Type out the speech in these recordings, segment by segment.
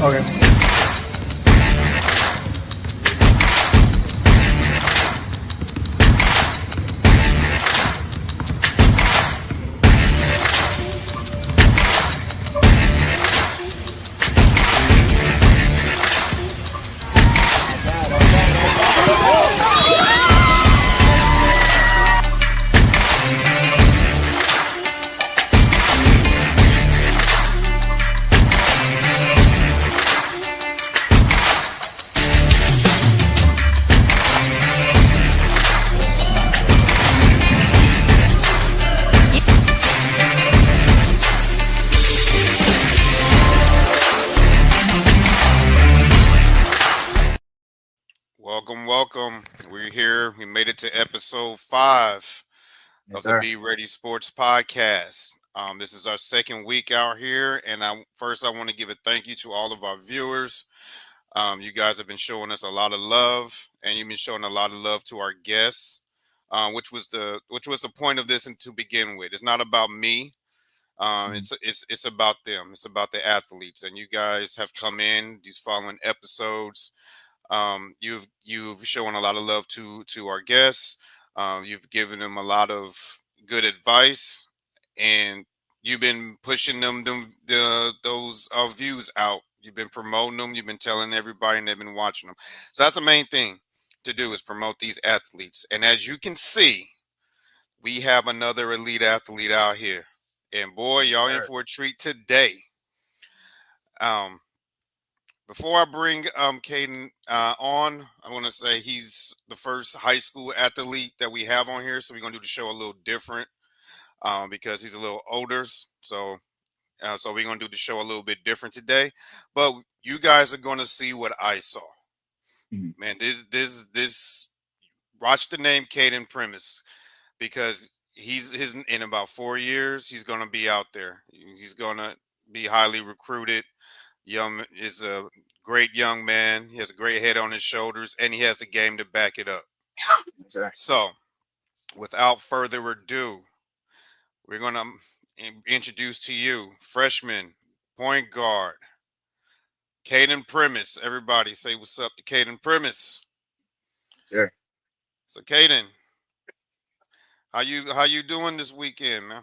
Okay. All bad, all bad, all bad. Welcome, welcome. We're here. We made it to episode 5 Yes, of the sir. Be Ready Sports podcast. This is our second week out here, and I want to give a thank you to all of our viewers. You guys have been showing us a lot of love, and you've been showing a lot of love to our guests, which was the point of this and to begin with. It's not about me. Mhm. It's about them. It's about the athletes, and you guys have come in these following episodes. You've shown a lot of love to our guests. You've given them a lot of good advice, and you've been pushing those views out. You've been promoting them. You've been telling everybody, and they've been watching them. So that's the main thing to do is promote these athletes. And as you can see, we have another elite athlete out here, and boy, Yes, y'all in sir. for a treat today. Um, Before I bring Kayden on, I want to say he's the first high school athlete that we have on here, so we're gonna do the show a little different because he's a little older. So we're gonna do the show a little bit different today. But you guys are gonna see what I saw. Mhm. Man, this. Watch the name Kayden Primus because he's his in about 4 years he's gonna be out there. He's gonna be highly recruited. Young is a great young man. He has a great head on his shoulders, and he has the game to back it up. Yes, sir. So, without further ado, we're going to introduce to you freshman point guard Kayden Primus. Everybody, say what's up to Kayden Primus. Yes, sir. So, Kayden, how you doing this weekend, man?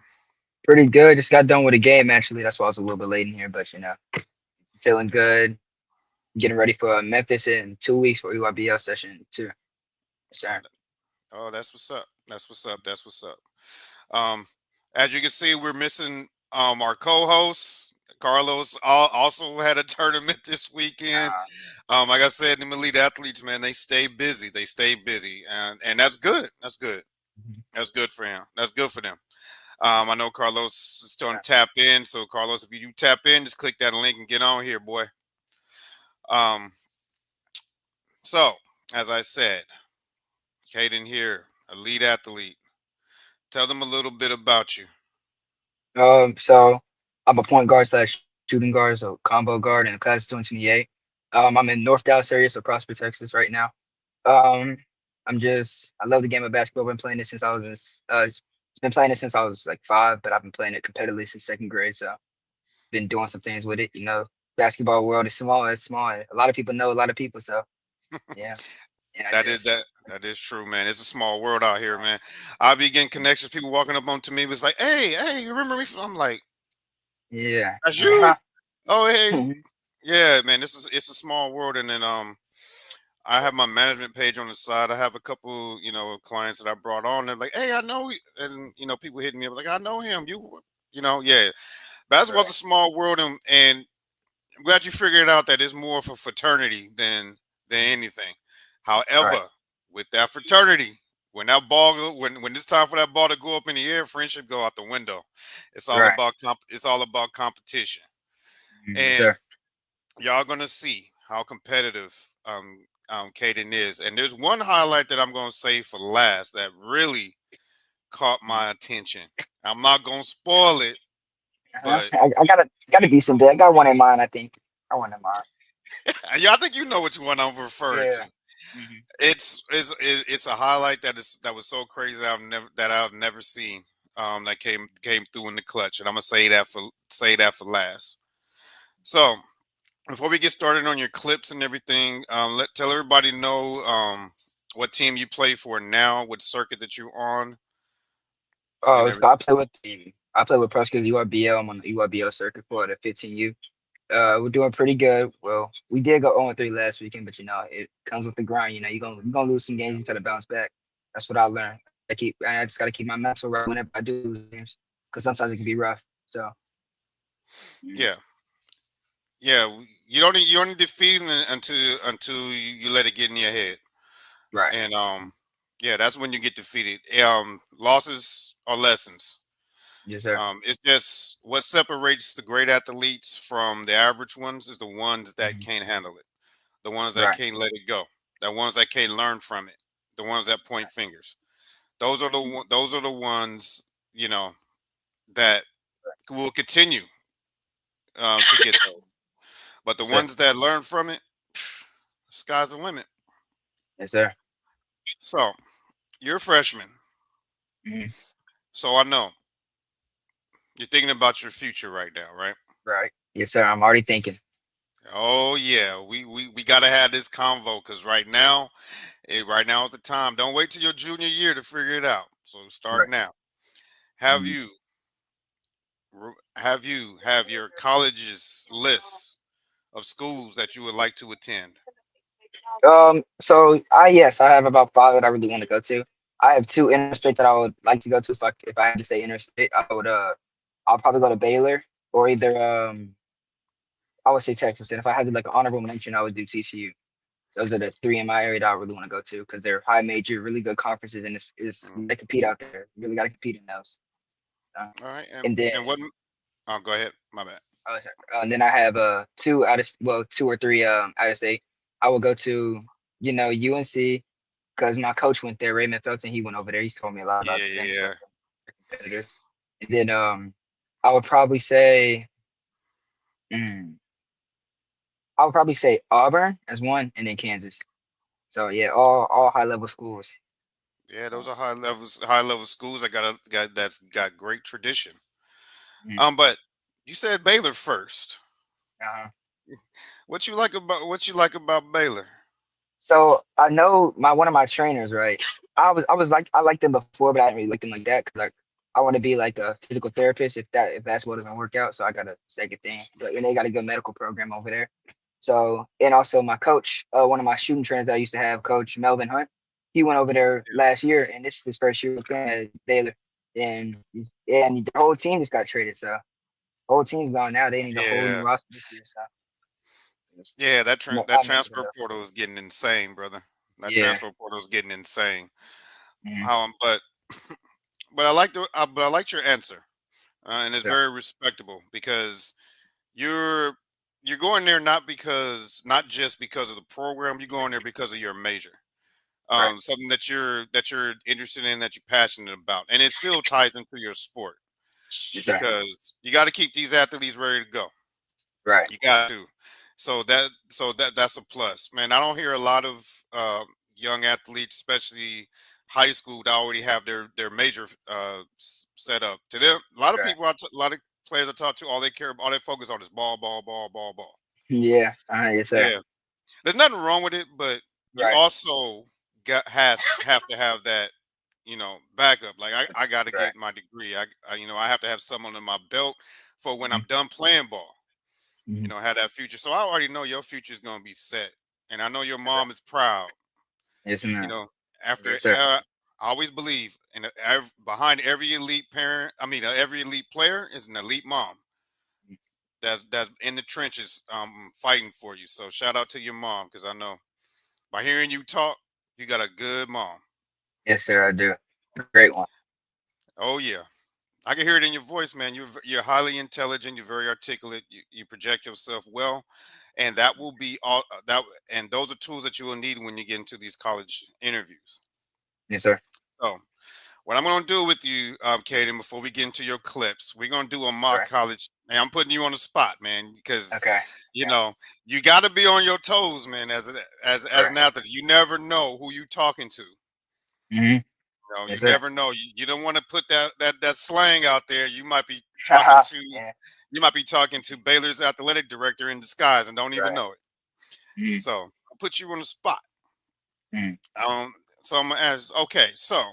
Pretty good. Just got done with a game actually. That's why I was a little bit late in here, but feeling good. Getting ready for Memphis in 2 weeks for EYBL session too. Yes, Oh, sir. that's what's up. That's what's up. That's what's up. Um, as you can see, we're missing our co-host. Carlos also had a tournament this weekend. Uh, Like I said, the elite athletes, man, they stay busy. They stay busy, and that's good. That's good. mhm. That's good for him. That's good for them. I know Carlos is starting Yeah. to tap in. So, Carlos, if you do tap in, just click that link and get on here, boy. Um, so, as I said, Kayden here, elite athlete. Tell them a little bit about you. So I'm a point guard slash shooting guard, so combo guard in the class of 2028. I'm in North Dallas area, so Prosper, Texas right now. Um, I love the game of basketball. Been playing it since I was it's been playing it since I was like 5, but I've been playing it competitively since second grade. So been doing some things with it. Basketball world is small. It's small. A lot of people know a lot of people. So yeah, and I That is just that that is true, man. It's a small world out here, man. I be getting connections. People walking up on to me was like, "Hey, you remember me?" I'm like, yeah. "That's you." Uh-huh. Oh, hey, yeah, man. It's a small world, and then I have my management page on the side. I have a couple, clients that I brought on. They're like, "Hey, I know," and people hitting me up like, "I know him." Yeah. Basketball's Right. a small world, and I'm glad you figured out that it's more of a fraternity than anything. Right. However, with that fraternity, when it's time for that ball to go up in the air, friendship go out the window. Right. It's all about competition, Yes, and sir. y'all gonna see how competitive Kayden is. And there's one highlight that I'm gonna say for last that really caught my attention. I'm not gonna spoil it, Uh-huh. but I got a decent bit. I got one in mind. I think I one in mind. yeah, I think you know which one I'm referring to. Yeah. Hmm. It's a highlight that was so crazy that I've never seen. That came through in the clutch, and I'm gonna say that for last. So Before we get started on your clips and everything, let tell everybody know what team you play for now, what circuit that you're on, and Oh, every. so I play with Pro Skills URBL. I'm on the URBL circuit for the 15U. We're doing pretty good. Well, we did go 0-3 last weekend, but it comes with the grind. You're gonna lose some games. You gotta bounce back. That's what I learned. I just gotta keep my mental right whenever I do lose games, because sometimes it can be rough. So mm, Yeah, yeah. You don't defeat it until you let it get in your head, right. and yeah, that's when you get defeated. Losses are lessons. Yes, sir. It's just what separates the great athletes from the average ones is the ones that Mhm. can't handle it, the ones that Right. can't let it go, the ones that can't learn from it, the ones that point fingers. Those are the ones you know that will continue to get those. But the Yes, sir. ones that learn from it, sky's the limit. Yes, sir. So you're a freshman, Mhm. so I know you're thinking about your future right now, right? Right. Yes, sir. I'm already thinking. Oh yeah, we gotta have this convo because right now is the time. Don't wait till your junior year to figure it out. So start Right. now. Have Mhm. you have your college's list of schools that you would like to attend? So yes, I have about five that I really want to go to. I have two interstate that I would like to go to. If I had to stay interstate, I'll probably go to Baylor or either I would say Texas. And if I had to like an honorable mention, I would do TCU. Those are the three in my area that I really want to go to because they're high major, really good conferences, and Mm. they compete out there. You really got to compete in those. All right, And then and what? Oh, go ahead. My bad. oh, sorry. And then I have two or three out of state. I will go to UNC because my coach went there, Raymond Felton. He went over there. He's told me a lot about Yeah, them, so yeah, they're a competitor. And then I would probably say mm, I would probably say Auburn as one, and then Kansas. So yeah, all high level schools. yeah. Uh, Those are high level schools that that's got great tradition. mm, But you said Baylor first. uh-huh. What you like about Baylor? So I know my one of my trainers, right? I liked them before, but I didn't really like them like that because I want to be like a physical therapist if basketball doesn't work out. So I got a second thing. But and they got a good medical program over there. So and also my coach, one of my shooting trainers that I used to have, Coach Melvin Hunt, he went over there last year, and this is his first year with him at Baylor. And the whole team just got traded. So the whole team's gone now. They need a whole new Yeah, roster this year. So it's, yeah. That I'm excited transfer though. portal is getting insane, brother. That Yeah. transfer portal is getting insane. Mhm. But but I liked your answer, and it's So, very respectable because you're you're going there not just because of the program. You're going there because of your major, right. something that you're interested in, that you're passionate about, and it still ties into your sport Yes, sir. because you got to keep these athletes ready to go. Right. You got to. That's a plus, man. I don't hear a lot of young athletes, especially high school, that already have their major set up. To them, a lot of Right. people, a lot of players I talk to, all they focus on is ball, ball, ball, ball, ball. Yeah. Yes, sir. Yeah, there's nothing wrong with it, but you Right. also have to have that backup. Like I got to Right. get my degree. I have to have someone in my belt for when Mhm. I'm done playing ball. Mhm. Have that future. So I already know your future is gonna be set, and I know your Yes, sir. mom is proud. Yes, You ma'am. know, after Yes, sir. I always believe, behind every elite parent, every elite player is an elite mom that's in the trenches, fighting for you. So shout out to your mom because I know by hearing you talk, you got a good mom. Yes, sir. I do. Great one. Oh yeah. I can hear it in your voice, man. You're highly intelligent. You're very articulate. You project yourself well, and that will be all that. And those are tools that you will need when you get into these college interviews. Yes, sir. So, what I'm going to do with you, Kayden, before we get into your clips, we're going to do a mock Right. college. And I'm putting you on the spot, man, because Okay. you Yeah. know you got to be on your toes, man. As an Right. athlete, you never know who you talking to. Mm-hmm. You know, you Yes, sir. never know. You don't want to put that slang out there. You might be talking to Yeah. Baylor's athletic director in disguise and don't even Right. know it. Mm, So I'll put you on the spot. mm, Um, so I'm gonna ask. Okay, so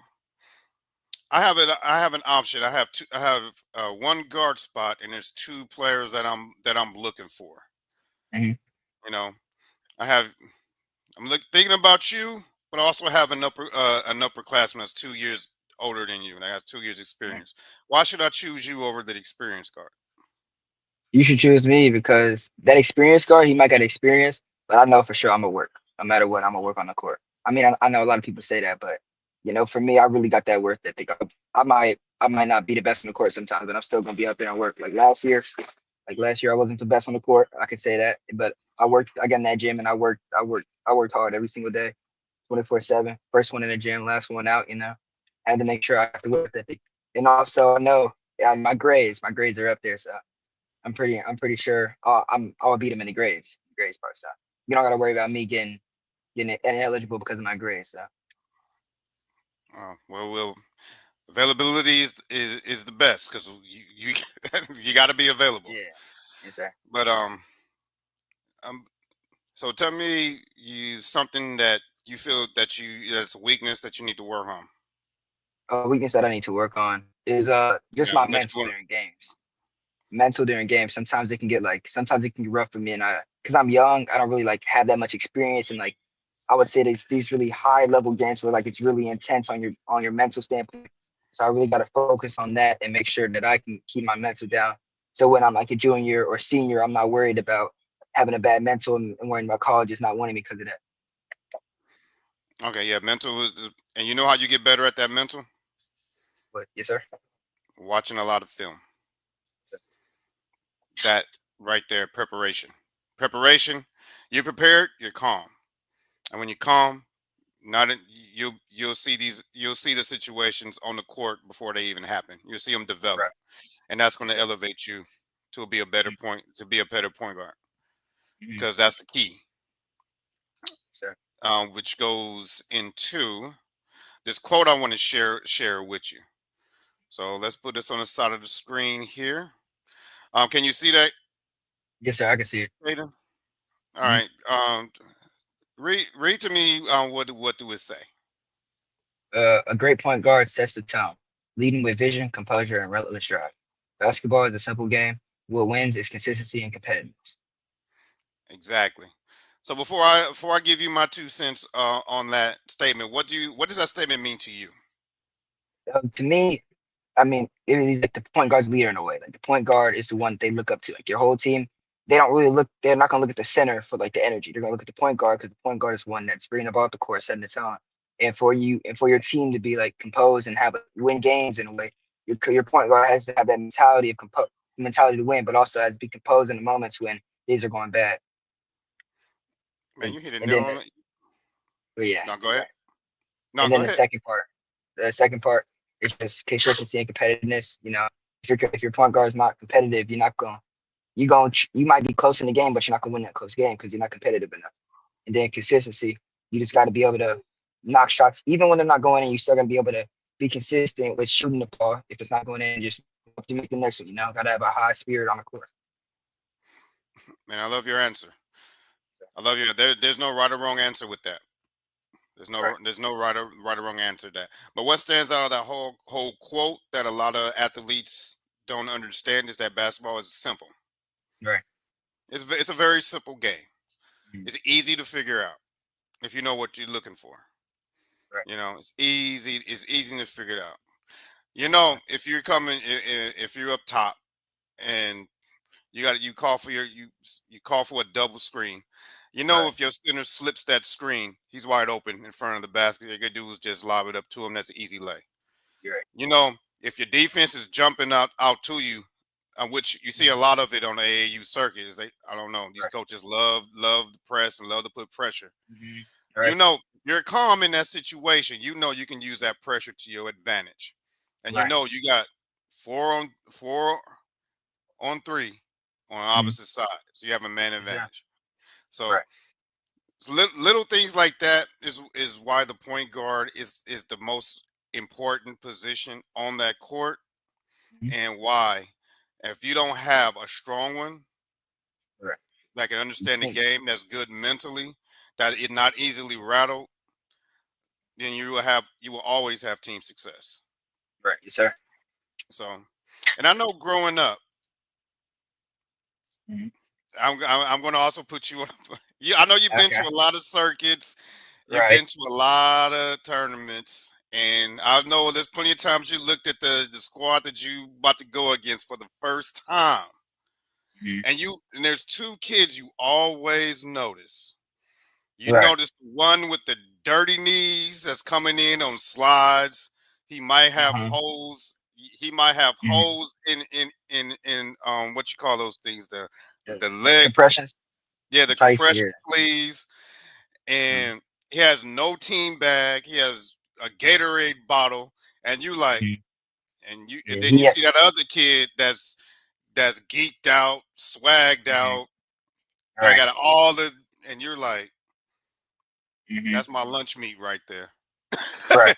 I have an option. I have one guard spot, and there's two players that I'm looking for. mhm. You know, I have thinking about you, but I also have an upperclassman that's 2 years older than you, and I have 2 years Yeah. experience. Why should I choose you over the experienced guard? You should choose me because that experience guard, he might got experience, but I know for sure I'm gonna work. No matter what, I'm gonna work on the court. I mean, I know a lot of people say that, but for me, I really got that worth ethic. I might not be the best on the court sometimes, but I'm still gonna be up there and work. Like last year, I wasn't the best on the court. I could say that, but I worked. I got in that gym and I worked hard every single day, 24/7. First one in the gym, last one out. I had to make sure I got the worth ethic, and also I know, yeah, my grades are up there, so. I'm pretty sure I'll beat him in the grades part. So you don't got to worry about me getting ineligible because of my grades. So Well, availability is the best because you you got to be available. yeah, yes sir. But um, so tell me you something that you feel that's a weakness that you need to work on. Weakness that I need to work on is just Yeah, my that you mental want. during games. Mental during games. Sometimes it can get rough for me, and I because I'm young, I don't really like have that much experience, and like I would say these really high level games where like it's really intense on your mental standpoint. So I really got to focus on that and make sure that I can keep my mental down. So when I'm like a junior or senior, I'm not worried about having a bad mental and worrying about colleges not wanting me because of that. Okay, yeah, and you know how you get better at that mental? But yes, sir. Watching a lot of film. That right there, preparation. Preparation. You're prepared. You're calm, and when you're calm, not in, you'll see the situations on the court before they even happen. You'll see them develop, Right. and that's going Yes, to sir. elevate you to be a better point guard Mm-hmm. because that's the key. Yes, sir. Which goes into this quote I want to share with you. So let's put this on the side of the screen here. Can you see that, Yes, sir. I can see it. Kayden? All Mhm. right. Read to me. What do it say? A great point guard sets the tone, leading with vision, composure, and relentless drive. Basketball is a simple game. What wins is consistency and competitiveness. Exactly. So before I give you my 2 cents on that statement, what does that statement mean to you? To me, I mean, it is like the point guard's leader in a way. Like the point guard is the one they look up to. Like your whole team, they don't really look. They're not gonna look at the center for like the energy. They're gonna look at the point guard because the point guard is one that's bringing the ball up the court, setting the tone. And for your team to be like composed and have win games in a way, your point guard has to have that mentality to win, but also has to be composed in the moments when things are going bad. Man, And, you hit a and nail then, on it. but yeah, No, go you're ahead. right. No, And go then ahead. the second part is just consistency and competitiveness. If your point guard is not competitive, you might be close in the game, but you're not gonna win that close game because you're not competitive enough. And then consistency, you just got to be able to knock shots even when they're not going in. You still got to be able to be consistent with shooting the ball. If it's not going in, just have to make the next one. Got to have a high spirit on the court. Man, I love your answer. I love your. There's no right or wrong answer with that. Right, There's no right or wrong answer to that. But what stands out of that whole quote that a lot of athletes don't understand is that basketball is simple. right, It's a very simple game. mhm, It's easy to figure out if you know what you're looking for. right, It's easy. It's easy to figure it out. right, If you're coming, if you're up top and you call for you call for a double screen. right. If your center slips that screen, he's wide open in front of the basket. All you gotta do is just lob it up to him. That's an easy lay. You're right. You know, if your defense is jumping out to you, which you see a Mhm, lot of it on the AAU circuit, I don't know, these right. coaches love the press and love to put pressure. Mhm, You right, know, you're calm in that situation. You know you can use that pressure to your advantage, and right. you got 4-on-3 on the Mhm, opposite side, so you have a man yes, sir. advantage. So Right, little things like that is why the point guard is the most important position on that court Mhm. and why. If you don't have a strong one Right. that can You understand the can't. game, that's good mentally, that is not easily rattled, then you will always have team success. Right. Yes, sir. So, and I know growing up, Mhm. I'm going to also put you on. I know you've been to Okay. a lot of circuits, you've Right. been to a lot of tournaments, and I know there's plenty of times you looked at the squad that you about to go against for the first time, Mhm. and there's two kids you always notice. You Right. notice the one with the dirty knees that's coming in on slides. He might have Uh-huh. holes. He might have Mhm. holes in what you call those things, The the leg, compressions, yeah, the the tights. compression Yeah. sleeves, Mhm. and he has no team bag. He has a Gatorade bottle, and you like, Mhm. and Yeah. then you He. see that other kid that's geeked out, swagged Mhm. out, that Right. got all the, and you're like, Mhm. that's my lunch meat right there. Right.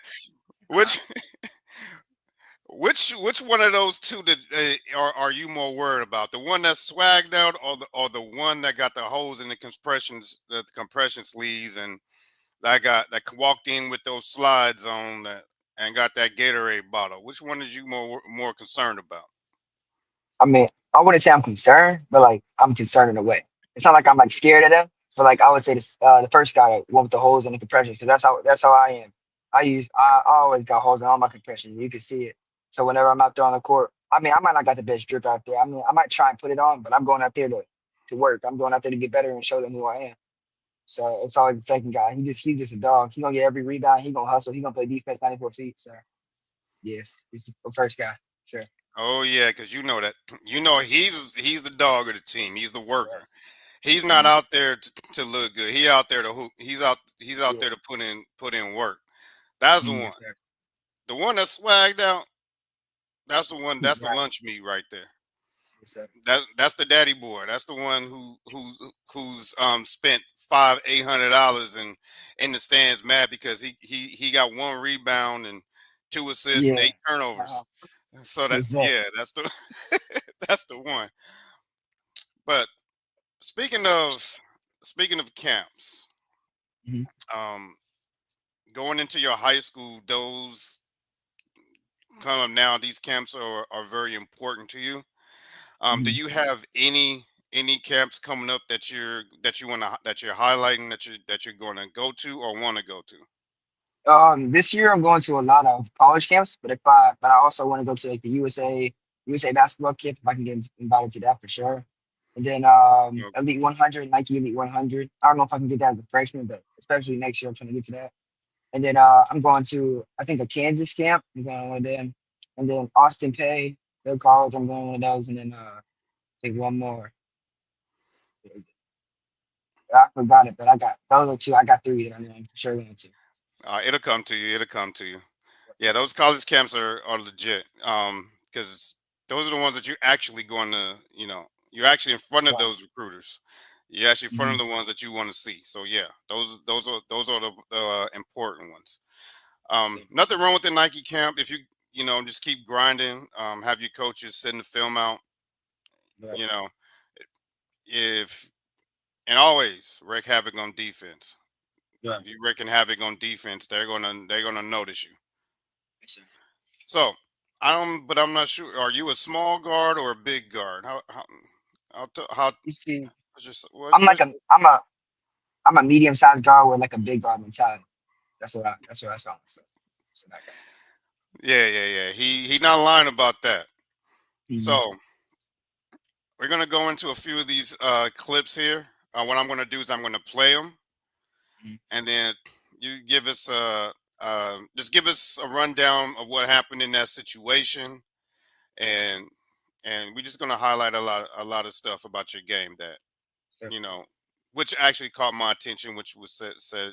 which which one of those two that are you more worried about? The one that's swagged out, or the one that got the holes in the compression sleeves, and that walked in with those slides on that and got that Gatorade bottle? Which one is you more concerned about? I mean, I wouldn't say I'm concerned, but like I'm concerned in a way. It's not like I'm like scared of them. But like I would say this, the first guy, the one with the holes in the compressions, because that's how I am. I always got holes in all my compressions. You can see it. So whenever I'm out there on the court, I mean, I might not got the best drip out there. I mean, I might try and put it on, but I'm going out there to work. I'm going out there to get better and show them who I am. So it's always the second guy. He's just a dog. He gonna get every rebound. He gonna hustle. He gonna play defense 94 feet. So yes, it's the first guy. Sure. Oh yeah, because you know that he's the dog of the team. He's the worker. Right. He's not Mhm. out there to look good. He out there to hoop. He's out Yeah. there to put in work. That's the one. Yes, sir. The one that's swagged out. That's the one. That's the Right. lunch meat right there. Yes, sir. That's the daddy boy. That's the one who's spent $500-800 in the stands mad because he got one rebound and two assists and Yeah. eight Uh-huh. turnovers. So that, Yes, sir. yeah, that's the that's the one. But speaking of speaking of camps, Mhm. um, going into your high school, those kind of now these camps are very important to you. Do Mhm. you have any camps coming up that you're highlighting that you're going to go to or want to go to? This year I'm going to a lot of college camps, but I also want to go to like the USA basketball camp if I can get invited to that for sure. And then No. Elite 100, Nike Elite 100. I don't know if I can get that as a freshman, but especially next year I'm trying to get to that. And then I'm going to I think a Kansas camp. I'm going to one of them. And then Austin Pay, their college. I'm going to one of those. And then I think one more. I forgot it, but I got those are two. I got three that I'm for sure going to. It'll come to you. It'll come to you. Yeah, those college camps are legit. Because those are the ones that you're actually going to, you're actually in front of Right. those recruiters. You're actually in front of Mhm. the ones that you want to see. So yeah, those are the important ones. So, Nothing wrong with the Nike camp if you just keep grinding. Have your coaches send the film out. right. You know, if and always wreak havoc on defense. Right. If you wreaking havoc on defense, they're gonna notice you. Yes, sir. So but I'm not sure. Are you a small guard or a big guard? How You see, what's your I'm like a I'm a I'm a medium sized guard with like a big guard mentality. That's what I saw myself. So I got. yeah. He not lying about that. Mm-hmm. So we're gonna go into a few of these clips here. What I'm gonna do is I'm gonna play them, and then you give us just give us a rundown of what happened in that situation, and we're just gonna highlight a lot of stuff about your game that Sure. you know, which actually caught my attention, which was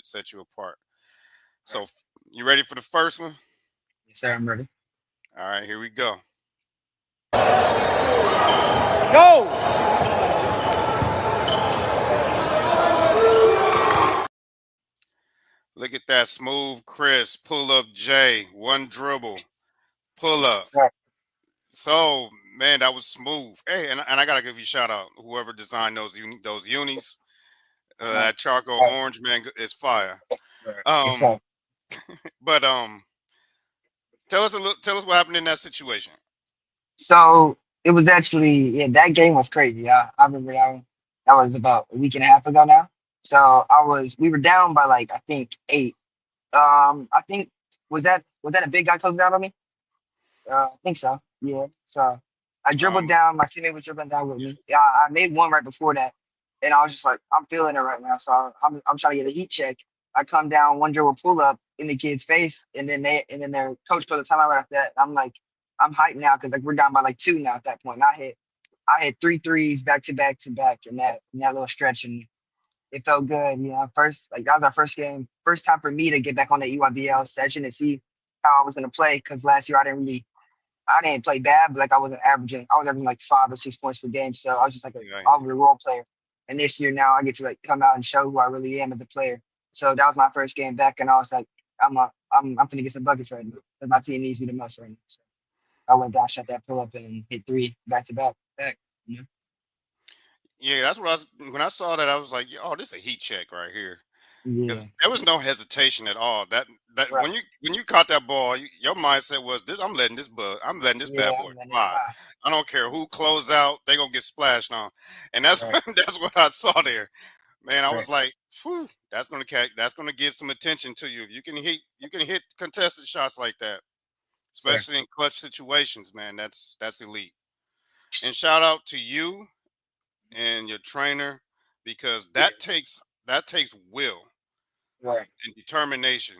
set you apart. Right. So you ready for the first one? Yes, sir. I'm ready. All right, here we go. Go! Look at that. chat. Smooth Chris, pull up J, one dribble, pull up. Sir. So man, that was smooth. Hey, and I gotta give you a shout out. Whoever designed those unis, Uh, that charcoal right, orange man is fire. right. Yes, Um, sir. but tell us what happened in that situation. So it was actually, yeah, that game was crazy. I remember that one. That was about a week and a half ago now. So we were down by like I think 8. I think was that a big guy closing out on me? I think so. Yeah. So I dribbled Um, down. My teammate was dribbling down with yeah, me. Yeah, I made one right before that, and I was just like, I'm feeling it right now. So I'm trying to get a heat check. I come down, one dribble pull up in the kid's face, and then their coach calls the timeout right after that. I'm like, I'm hyped now because like we're down by like 2 now at that point. And I hit three threes back to back to back in that little stretch, and it felt good. You know, first like that was our first game, first time for me to get back on the EYBL session and see how I was gonna play because last year I didn't play bad, but like I was averaging like 5 or 6 points per game. So I was just like yeah, I was a role player. And this year now I get to like come out and show who I really am as a player. So that was my first game back, and I was like, I'm finna get some buckets right now. 'Cause my team needs me the most right now. So I went down, shot that pull up, and hit 3 back to back. Back. You know? yeah. That's what I was when I saw that. I was like, oh, this is a heat check right here. Because Yeah. there was no hesitation at all. That Right. when you caught that ball, your mindset was this. I'm letting this Yeah. bad boy I'm letting it fly. fly. I don't care who close out. They gonna get splashed on, and that's Right. that's what I saw there. Man, I Right. was like, whew, that's gonna get some attention to you. If you can hit contested shots like that, Sir. especially in clutch situations. Man, that's elite. And shout out to you and your trainer because Yeah. that takes will Right. and determination.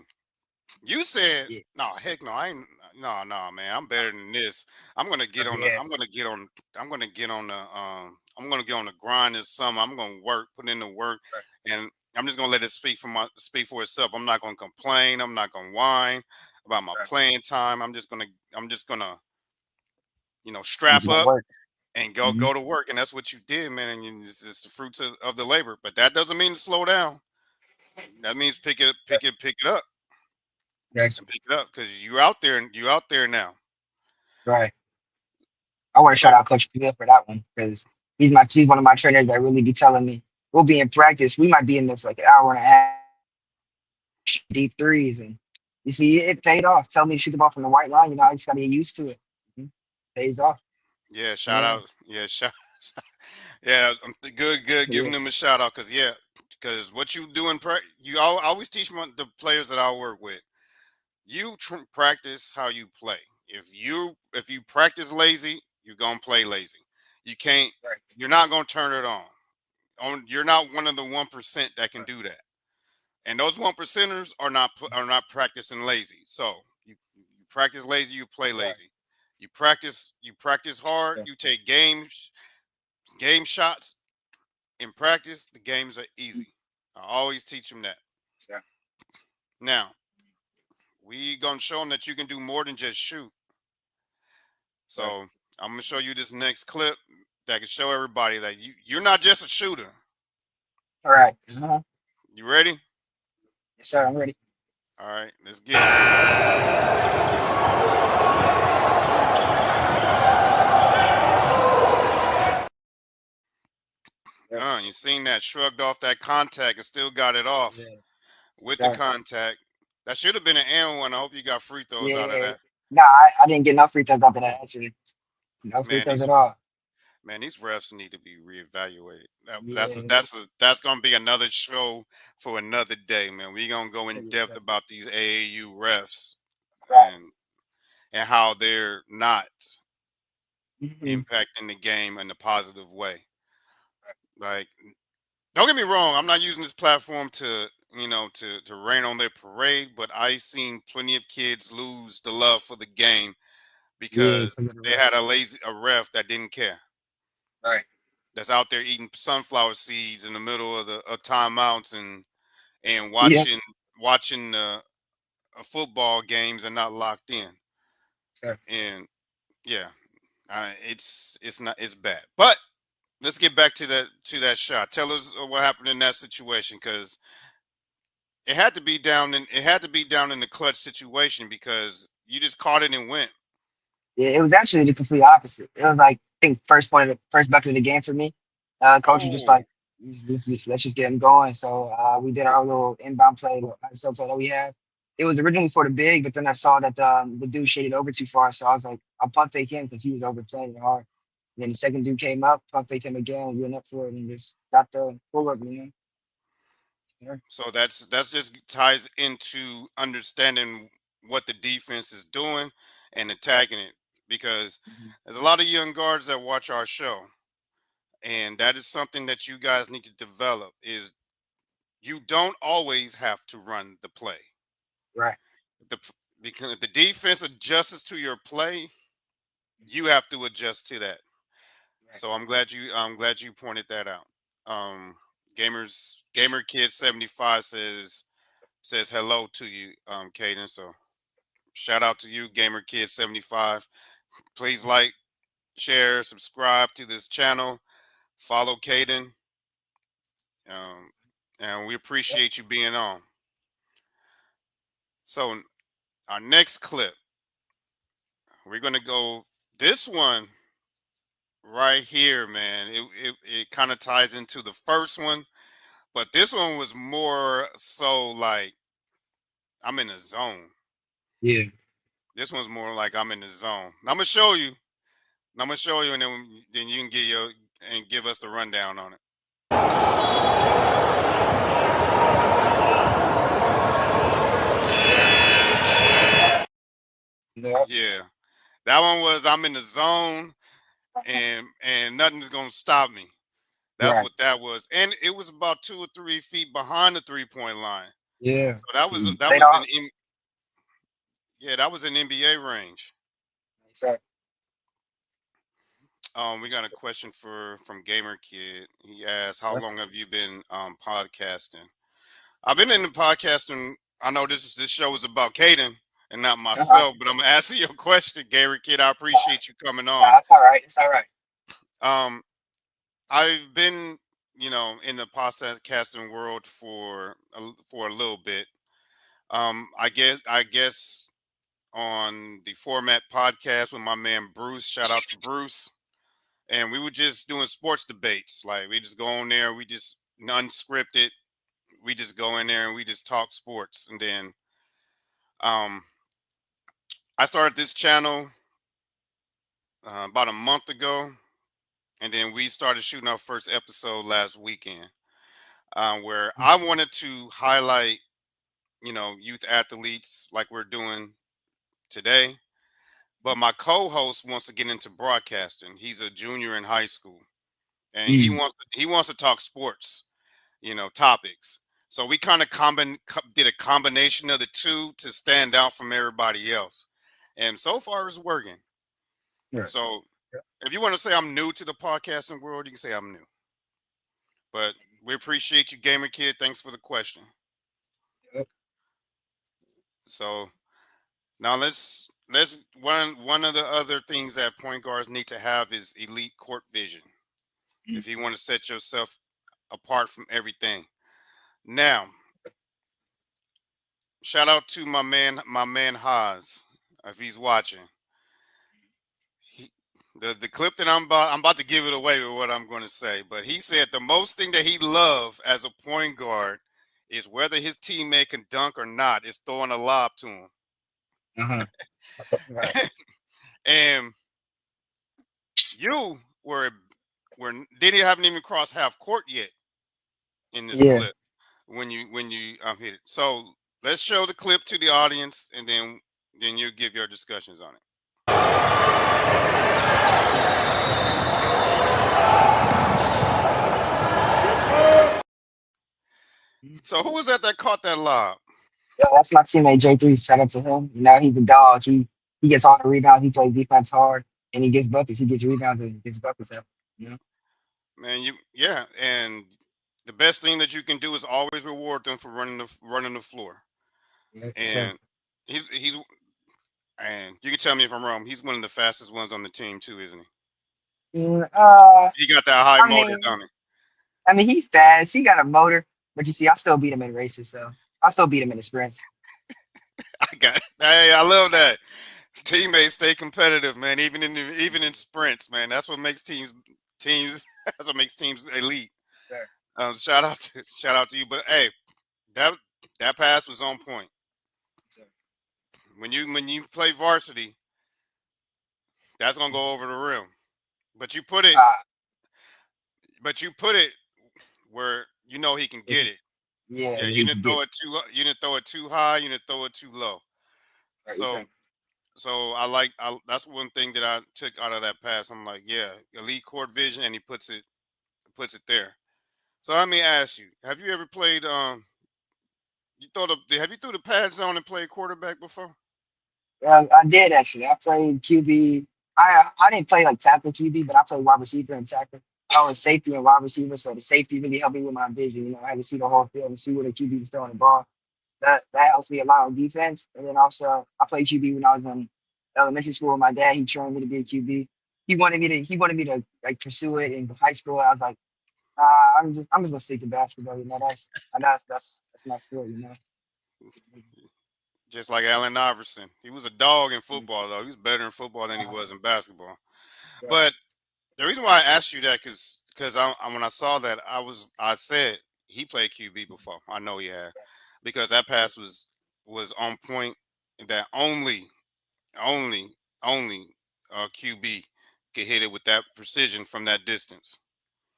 You said, Yeah. no, heck no, I ain't no, man, I'm better than this. I'm gonna get on the Yeah. I'm gonna get on I'm gonna get on the I'm gonna get on the grind this summer. I'm gonna work, put in the work, Right. and I'm just gonna let it speak for itself. I'm not gonna complain, I'm not gonna whine about my Right. playing time. I'm just gonna, I'm strap just gonna up work. and Mm-hmm. go to work. And that's what you did, man. And it's the fruits of the labor. But that doesn't mean to slow down. That means pick it up That's and pick it up because you out there now. right. I want to So shout out Coach Khalil for that one because he's one of my trainers that really be telling me we'll be in practice. We might be in there for like an hour and a half, deep threes, and you see it paid off. Tell me to shoot the ball from the white line. You know, I just got to get used to it. Mhm. Pays off. yeah, shout Yeah, out. Yeah, shout. Yeah, good. Giving yeah, them a shout out because what you do in practice, I always teach the players that I work with. You practice how you play. If you practice lazy, you're gonna play lazy. You can't. right, You're not gonna turn it on. You're not one of the 1% that can right, do that. And those 1%ers are not practicing lazy. So you practice lazy, you play right. lazy. You practice hard. Yeah, You take game shots in practice. The games are easy. I always teach them that. yeah, Now we gonna show them that you can do more than just shoot. right. So I'm gonna show you this next clip that can show everybody that you're not just a shooter. All right. Uh-huh. You ready? Yes, sir. I'm ready. All right, let's get it. Yeah, You seen that? Shrugged off that contact and still got it yeah. off Yes, with the sir. contact. That should have been an and one. I hope you got free throws out of Yeah. that. No, I didn't get no free throws after that. Actually, no free Man, throws at all. these refs need to be reevaluated. Yeah. That's gonna be another show for another day, man. We gonna go in Yes, depth sir. about these AAU refs Right. and how they're not Mm-hmm. impacting the game in a positive way. Like, don't get me wrong, I'm not using this platform to to rain on their parade, but I've seen plenty of kids lose the love for the game Yeah, because because of the they ref. had a ref that didn't care. Right. That's out there eating sunflower seeds in the middle of the timeouts and Yeah. watching football games and not locked in. Sir. And yeah, it's not it's bad. But let's get back to that shot. Tell us what happened in that situation because it had to be down in the clutch situation because you just caught it and went. Yeah, it was actually the complete opposite. It was like I think first bucket of the game for me. Coach was just Oh, like, let's just get him going. So we did our little inbound play, the ISO play that we have. It was originally for the big, but then I saw that the dude shaded over too far, so I was like, I'll punt fake him because he was overplaying it hard. And then the second dude came up, punt faked him again, we went up for it, and just got the pull up, Yeah. so that's just ties into understanding what the defense is doing and attacking it because Mhm. there's a lot of young guards that watch our show, and that is something that you guys need to develop. Is you don't always have to run the play. Right, The because if the defense adjusts to your play, Mhm. you have to adjust to that. Right. So I'm glad you pointed that out. Gamer Kid 75 says hello to you, Kayden. So shout out to you, Gamer Kid 75. Please like, share, subscribe to this channel, follow Kayden, um, and we Yep. appreciate you being on. So our next clip, we're gonna go this one right here, man. It kind of ties into the first one, but this one was more so like I'm in the zone. Yeah. This one's more like I'm in the zone. I'm gonna show you. I'm gonna show you, and then you can give us the rundown on it. Yep. Yeah, that one was I'm in the zone, and nothing's gonna stop me. That's Right. what that was, and it was about 2 or 3 feet behind the 3 point line. Yeah. So that was He that played was all. an yeah, that was an NBA range. So, We got a question from Gamer Kid. He asked, "How yep. long have you been podcasting?" I've been in the podcasting. I know this show is about Kayden and not Uh-huh. myself, but I'm gonna answer your question, Gamer Kid. I Nah, appreciate you coming nah, on. it's all right. It's all right. Um, I've been, in the podcasting world for a little bit. I guess on the format podcast with my man Bruce. Shout out to Bruce. And we were just doing sports debates. Like we just go on there, we just unscripted. We just go in there and we just talk sports. And then um, I started this channel about a month ago, and then we started shooting our first episode last weekend, where I wanted to highlight, youth athletes like we're doing today. But my co-host wants to get into broadcasting. He's a junior in high school, and Mm, he wants to talk sports, topics. So we kind of did a combination of the two to stand out from everybody else, and so far it's working. right. So Yep. if you want to say I'm new to the podcasting world, you can say I'm new. But we appreciate you, Gamer Kid. Thanks for the question. Yep. So now let's one of the other things that point guards need to have is elite court vision. Mm, If you want to set yourself apart from everything. Now, shout out to my man Haas, if he's watching. He, the clip that I'm about to give it away with what I'm going to say, but he said the most thing that he loves as a point guard is whether his teammate can dunk or not, is throwing a lob to him. uh-huh. Right. And you were didn't haven't even crossed half court yet in this Yeah. clip when you hit it. So let's show the clip to the audience, and then you give your discussions on it. Mm. So who was that caught that lob? Yeah, that's my teammate J3. Shout out to him. He's a dog. He gets all the rebounds. He plays defense hard, and he gets buckets. He gets rebounds and gets buckets up. You know. Man, yeah, and the best thing that you can do is always reward them for running the floor. Yeah. So. And he's and you can tell me if I'm wrong. He's one of the fastest ones on the team too, isn't he? Mm, He got that high I motor, mean, don't he? he's fast. He got a motor, but you see, I still beat him in races. So I still beat him in the sprints. I got. Hey, I love that. Teammates stay competitive, man. Even in sprints, man. That's what makes teams. That's what makes teams elite. Sir. Shout out to you. But hey, that that pass was on point. Sir. When you play varsity, that's gonna go over the rim. But you put it, Uh, but you put it where you know he can if get you, it. yeah, Yeah, where you he didn't can get throw it too. You didn't throw it too high. You didn't throw it too low. right. So, Sir. so that's one thing that I took out of that pass. I'm like, yeah, elite court vision, and he puts it there. So let me ask you: have you ever played? Have you threw the pads on and played quarterback before? I did actually. I played QB. I didn't play like tackle QB, but I played wide receiver and tackle. I was safety and wide receiver, so the safety really helped me with my vision. I had to see the whole field and see where the QB was throwing the ball. That helps me a lot on defense. And then also, I played QB when I was in elementary school. My dad, he trained me to be a QB. He wanted me to like pursue it in high school. I was like, I'm just gonna stick to basketball. That's my sport. Just like Allen Iverson, he was a dog in football though. He was better in football than he was in basketball. So, But the reason why I asked you that because when I saw that I said he played QB before. I know he had because that so, pass was on point. That only only QB could hit it with that precision from that distance.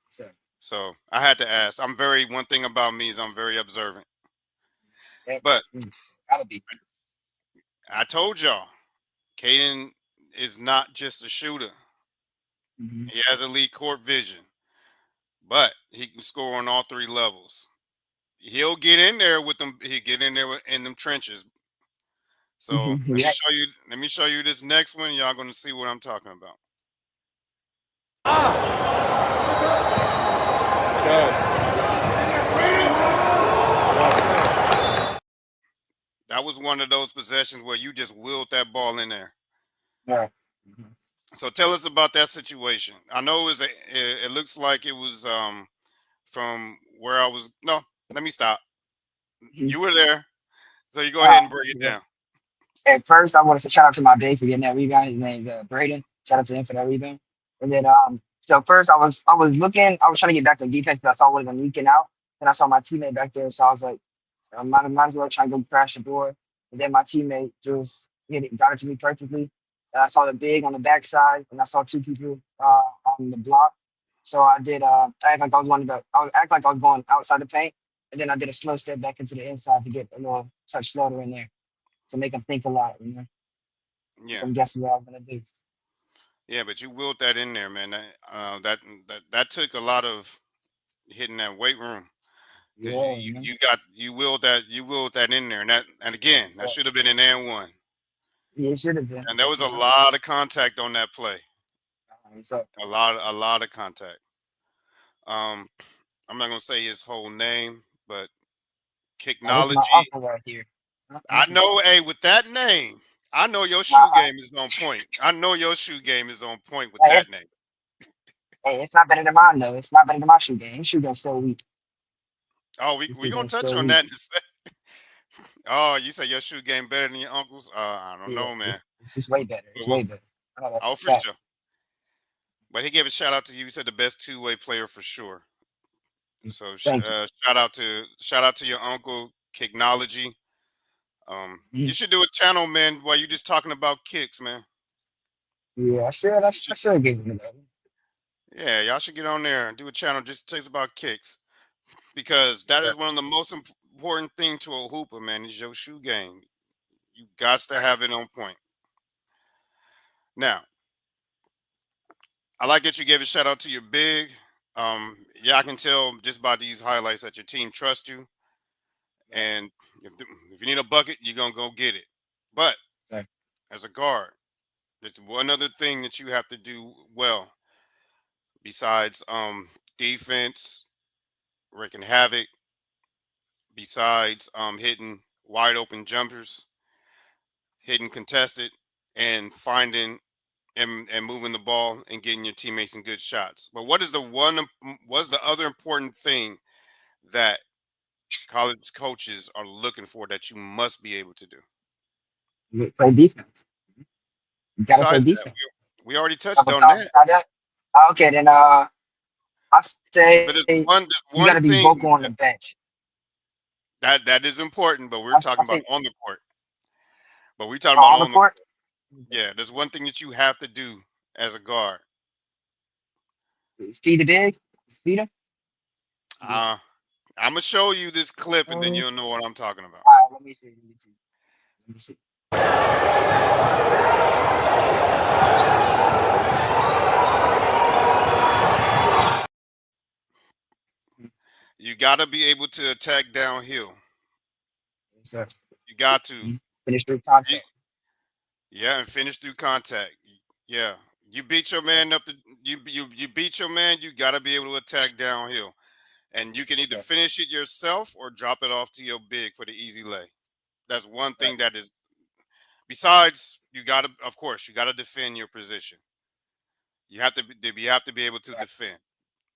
so, So I had to ask. One thing about me is I'm very observant. yeah, But gotta be. I told y'all, Kayden is not just a shooter. Hmm. He has elite court vision, but he can score on all three levels. He'll get in there with them. He get in there in them trenches. So let me Yeah. show you. Let me show you this next one. Y'all going to see what I'm talking about. Good. That was one of those possessions where you just willed that ball in there. Yeah. So tell us about that situation. I know it looks like it was from where I was. No, let me stop. Mhm. You were there, so you go Uh, ahead and break it yeah. down. At first, I want to say shout out to my big for getting that rebound. His name's Braden. Shout out to him for that rebound. And then, so first I was looking, I was trying to get back to defense because I saw one of them leaking out, and I saw my teammate back there, so I was like, I might as well try and go crash the board. And then my teammate just got it to me perfectly. I saw the big on the backside, and I saw two people on the block. So I did. I act like I was one of the. I was act like I was going outside the paint, and then I did a slow step back into the inside to get a little touch floater in there to make them think a lot. Make Yeah, them guess what I was gonna do. yeah, but you willed that in there, man. That took a lot of hitting that weight room because Yeah, you willed that in there, and again that so should have been an and one, yeah, it should have been. and there was a lot of contact on that play, So a lot of contact. Um, I'm not gonna say his whole name, but this is my Kicknology. uncle right here. I know, hey, with that name, I know your Uh, shoe uh, game is on point. I know your shoe game is on point with hey, that it's name. hey, it's not better than mine though. It's not better than my shoe game. His shoe game's still weak. Oh, we His we shoe gonna game's touch still on weak. that in a sec. Oh, you say your shoe game better than your uncle's? I don't Yeah, know, man. it's just way better. But It's way better. I know that for oh, a for fact. sure. But he gave a shout out to you. He said the best two-way player for sure. So Thank you. shout out to your uncle Kicknology. You Mhm. should do a channel, man, while you just talking about kicks, man. Yeah, I should. I You should, I should, should give him that. yeah, y'all should get on there and do a channel just takes about kicks because that So, is one of the most important thing to a hooper, man. Is your shoe game. You got to have it on point. Now, I like that you gave a shout out to your big. Yeah, I can tell just by these highlights that your team trusts you, right. and if you need a bucket, you're gonna go get it. But So, as a guard, there's one other thing that you have to do well besides defense, wreaking havoc, besides hitting wide open jumpers, hitting contested, and finding and moving the ball and getting your teammates in good shots. But what's the other important thing that college coaches are looking for that you must be able to do. You play defense. You gotta play Besides that, defense. we already Oh, touched on that. beside that. Okay, then I say But you there's gotta be one vocal on the thing bench. that is important, but I we're say talking about on the court. But we're talking on about the on the court. yeah. There's one thing that you have to do as a guard. Is feed the big. Is feed him. Yeah. Uh, I'm gonna show you this clip, and then All you'll know what I'm talking about. right, let me see. Let me see. Let me see. You got to be able to attack downhill. Yes, sir. You got to. Finish through You- contact. yeah, and finish through contact. Yeah, you beat your man up. You beat your man. You got to be able to attack downhill, and you can Yes, either sir. finish it yourself or drop it off to your big for the easy lay. That's one Right. thing that is. Besides, you got to, of course, you got to defend your position. You have to be able to Right. defend,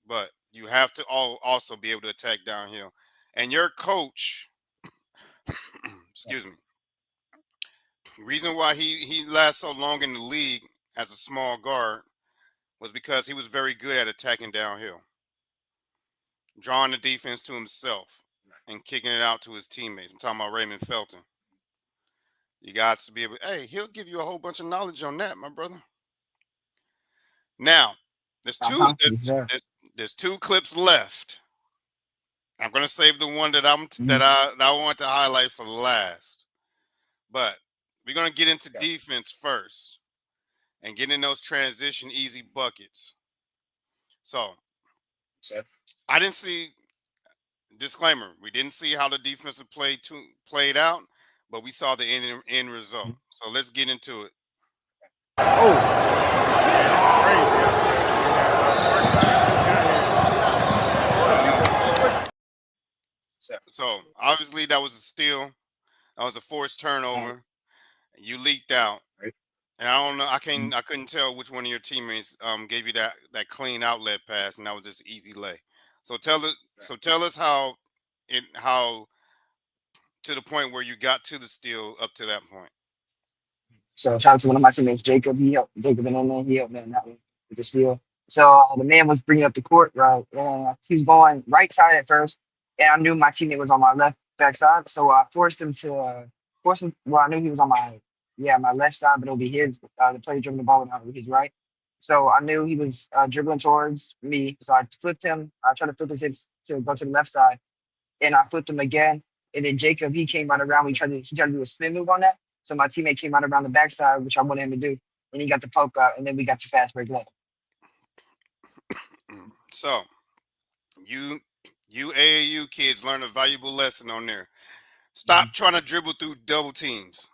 but you have to also be able to attack downhill. And your coach, Right. excuse me, the reason why he lasts so long in the league as a small guard was because he was very good at attacking downhill, drawing the defense to himself, and kicking it out to his teammates. I'm talking about Raymond Felton. You got to be able. Hey, he'll give you a whole bunch of knowledge on that, my brother. Now, there's two. Uh-huh. Yes, sir. There's two clips left. I'm gonna save the one that Mhm. I want to highlight for last. But we're gonna get into Okay. defense first and get in those transition easy buckets. So So, I didn't see disclaimer. We didn't see how the defensive played out, but we saw the end result. mhm. So let's get into it. Oh, yeah, that's crazy. So, So obviously that was a steal. That was a forced uh, turnover. You leaked out. right. And I don't know. Mhm. I couldn't tell which one of your teammates gave you that clean outlet pass, and that was just easy lay. So Right. tell us how to the point where you got to the steal up to that point. So shout out to one of my teammates, Jacob. He helped Jacob and then he helped me on that one with the steal. So the man was bringing up the court, right? And he was going right side at first, and I knew my teammate was on my left back side, so I forced him to force him. Well, I knew he was on my my left side, but it'll be his. The player dribbling the ball on his right. So I knew he was dribbling towards me, so I flipped him. I tried to flip his hips to go to the left side, and I flipped him again. And then Jacob, he came right around. He tried to do a spin move on that. So my teammate came out around the backside, which I wanted him to do, and he got the poke out, and then we got the fast break left. So you AAU kids learn a valuable lesson on there. Mhm. Stop trying to dribble through double teams.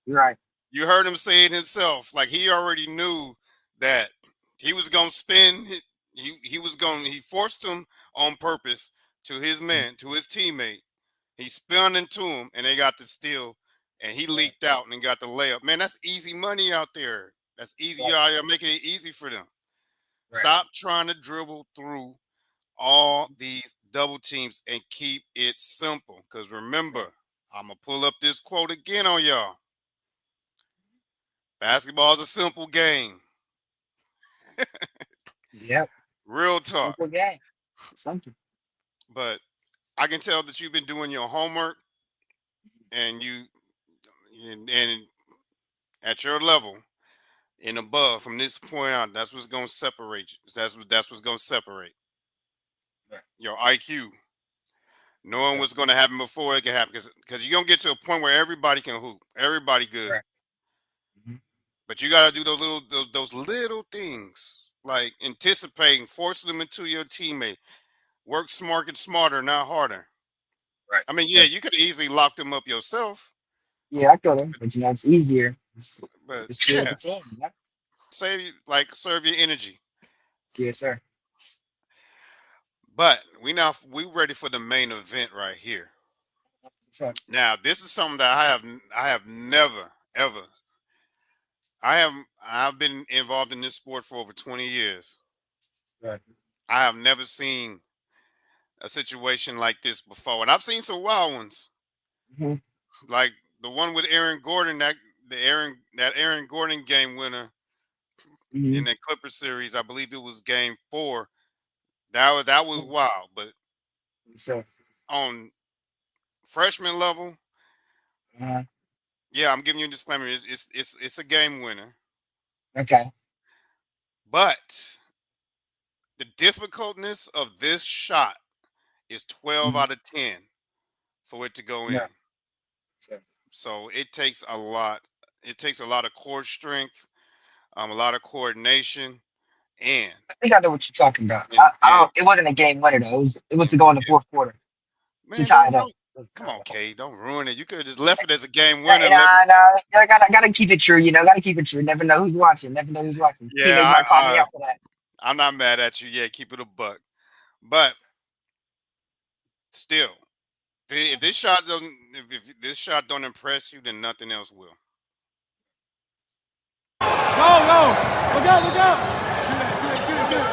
You're right. You heard him say it himself. Like he already knew that he was gonna spin. He forced him on purpose to his Mhm. man, to his teammate. He spun into him, and they got the steal, and he Right, leaked out and got the layup. Man, that's easy money out there. That's easy. right, Y'all making it easy for them. right. Stop trying to dribble through all these double teams and keep it simple. Because Right. remember, I'm gonna pull up this quote again on y'all. Basketball is a simple game. Yep. Real talk. Simple game. Simple. But I can tell that you've been doing your homework and and at your level and above from this point on, that's what's gonna separate you. That's what's gonna separate Right, your IQ. Knowing sir. what's gonna happen before it can happen. Because you're gonna get to a point where everybody can hoop. Everybody good. Right. Mhm. But you gotta do those little things. Like anticipating, forcing them into your teammate. Work smart and smarter, not harder. Right. I mean, yeah, Sir. you could easily lock them up yourself, Yeah, I got him, but it's easier. but The skill of yeah, the team. Yeah. serve your energy. Yes, sir. But we ready for the main event right here. So, Now, this is something that I have never ever. I've been involved in this sport for over 20 years. right. I have never seen a situation like this before, and I've seen some wild ones, Mm-hmm. like the one with Aaron Gordon, that Aaron Gordon game winner in Mm-hmm. the Clipper series. I believe it was Game 4. That was wild, but So, on freshman level, uh, yeah, I'm giving you a disclaimer. It's a game winner, okay. but the difficultness of this shot is 12 Mm-hmm. out of 10 for it to go No. in. So, So it takes a lot. It takes a lot of core strength, a lot of coordination, and I think I know what you're talking about. and I and don't. It wasn't a game winner though. It was to and, go in the and fourth quarter to man, tie it up. come on, Kay, don't ruin it. You could have just left it as a game winner. Nah, nah, nah. I gotta keep it true. Gotta keep it true. Never know who's watching. Never know who's watching. Yeah, Teammates might call me out for that. I'm not mad at you. Yeah, keep it a buck. But still, if this shot doesn't, if this shot don't impress you, then nothing else will. Go, go. Look out, look out. Shoot it.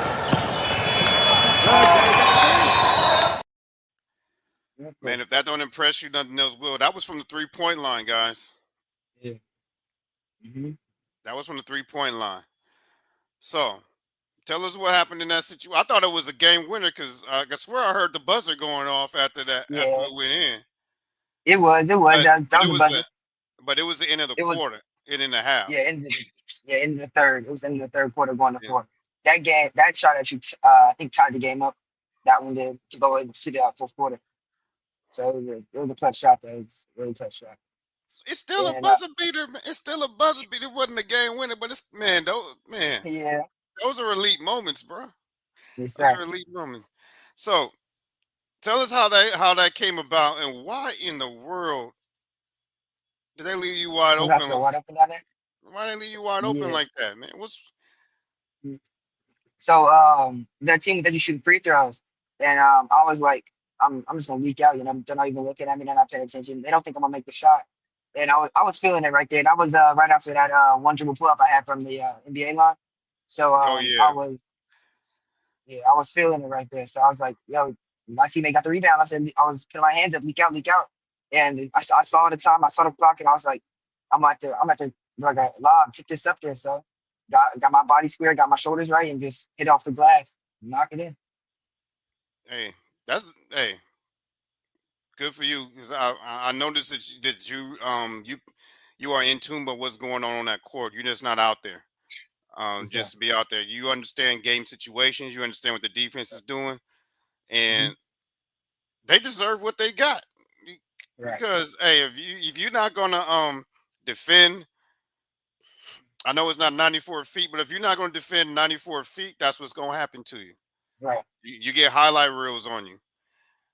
Okay. Man, if that don't impress you, nothing else will. That was from the 3-point line, guys. Yeah. Mm-hmm. That was from the 3-point line. So tell us what happened in that situation. I thought it was a game winner because I swear I heard the buzzer going off after that after Yeah. it went in. It was. It was. But That but was it a was buzzer. the end of the It was. quarter, in the Yeah. half. In the third. It was in the third quarter, going to Yeah. fourth. That game. That shot that you. I think tied the game up. That one did to go into the fourth quarter. So it was a clutch shot. Though. It was a really clutch shot. It's still a And buzzer beater. It's still a buzzer beater. It wasn't a game winner, but it's yeah. those are elite moments, bro. Those are Exactly. elite moments. So tell us how that came about and why in the world did they leave you wide Was I open? still wide open down there? Why they leave you wide open Yeah. like that, man? What's So the team that you shoot free throws, and I was like, I'm just gonna leak out. They're not even looking at me. They're not paying attention. They don't think I'm gonna make the shot. And I was feeling it right there. That was right after that one dribble pull up I had from the NBA line. So oh I yeah. was yeah, I was feeling it right there. So I was like, yo, my teammate got the rebound. I said I was putting my hands up, leak out, leak out. And I saw the time, I saw the clock, and I was like, I'm at the like a lob, kick this up there. So got my body square, got my shoulders right, and just hit off the glass, knock it in. Hey, that's hey, good for you. 'Cause I noticed that you are in tune with what's going on that court. You're just not out there. So, Just to be out there. You understand game situations. You understand what the defense is doing, mhm, and they deserve what they got. Be- right, Because hey, if you're not gonna defend, I know it's not 94 feet, but if you're not gonna defend 94 feet, that's what's gonna happen to you. right. You get highlight reels on you,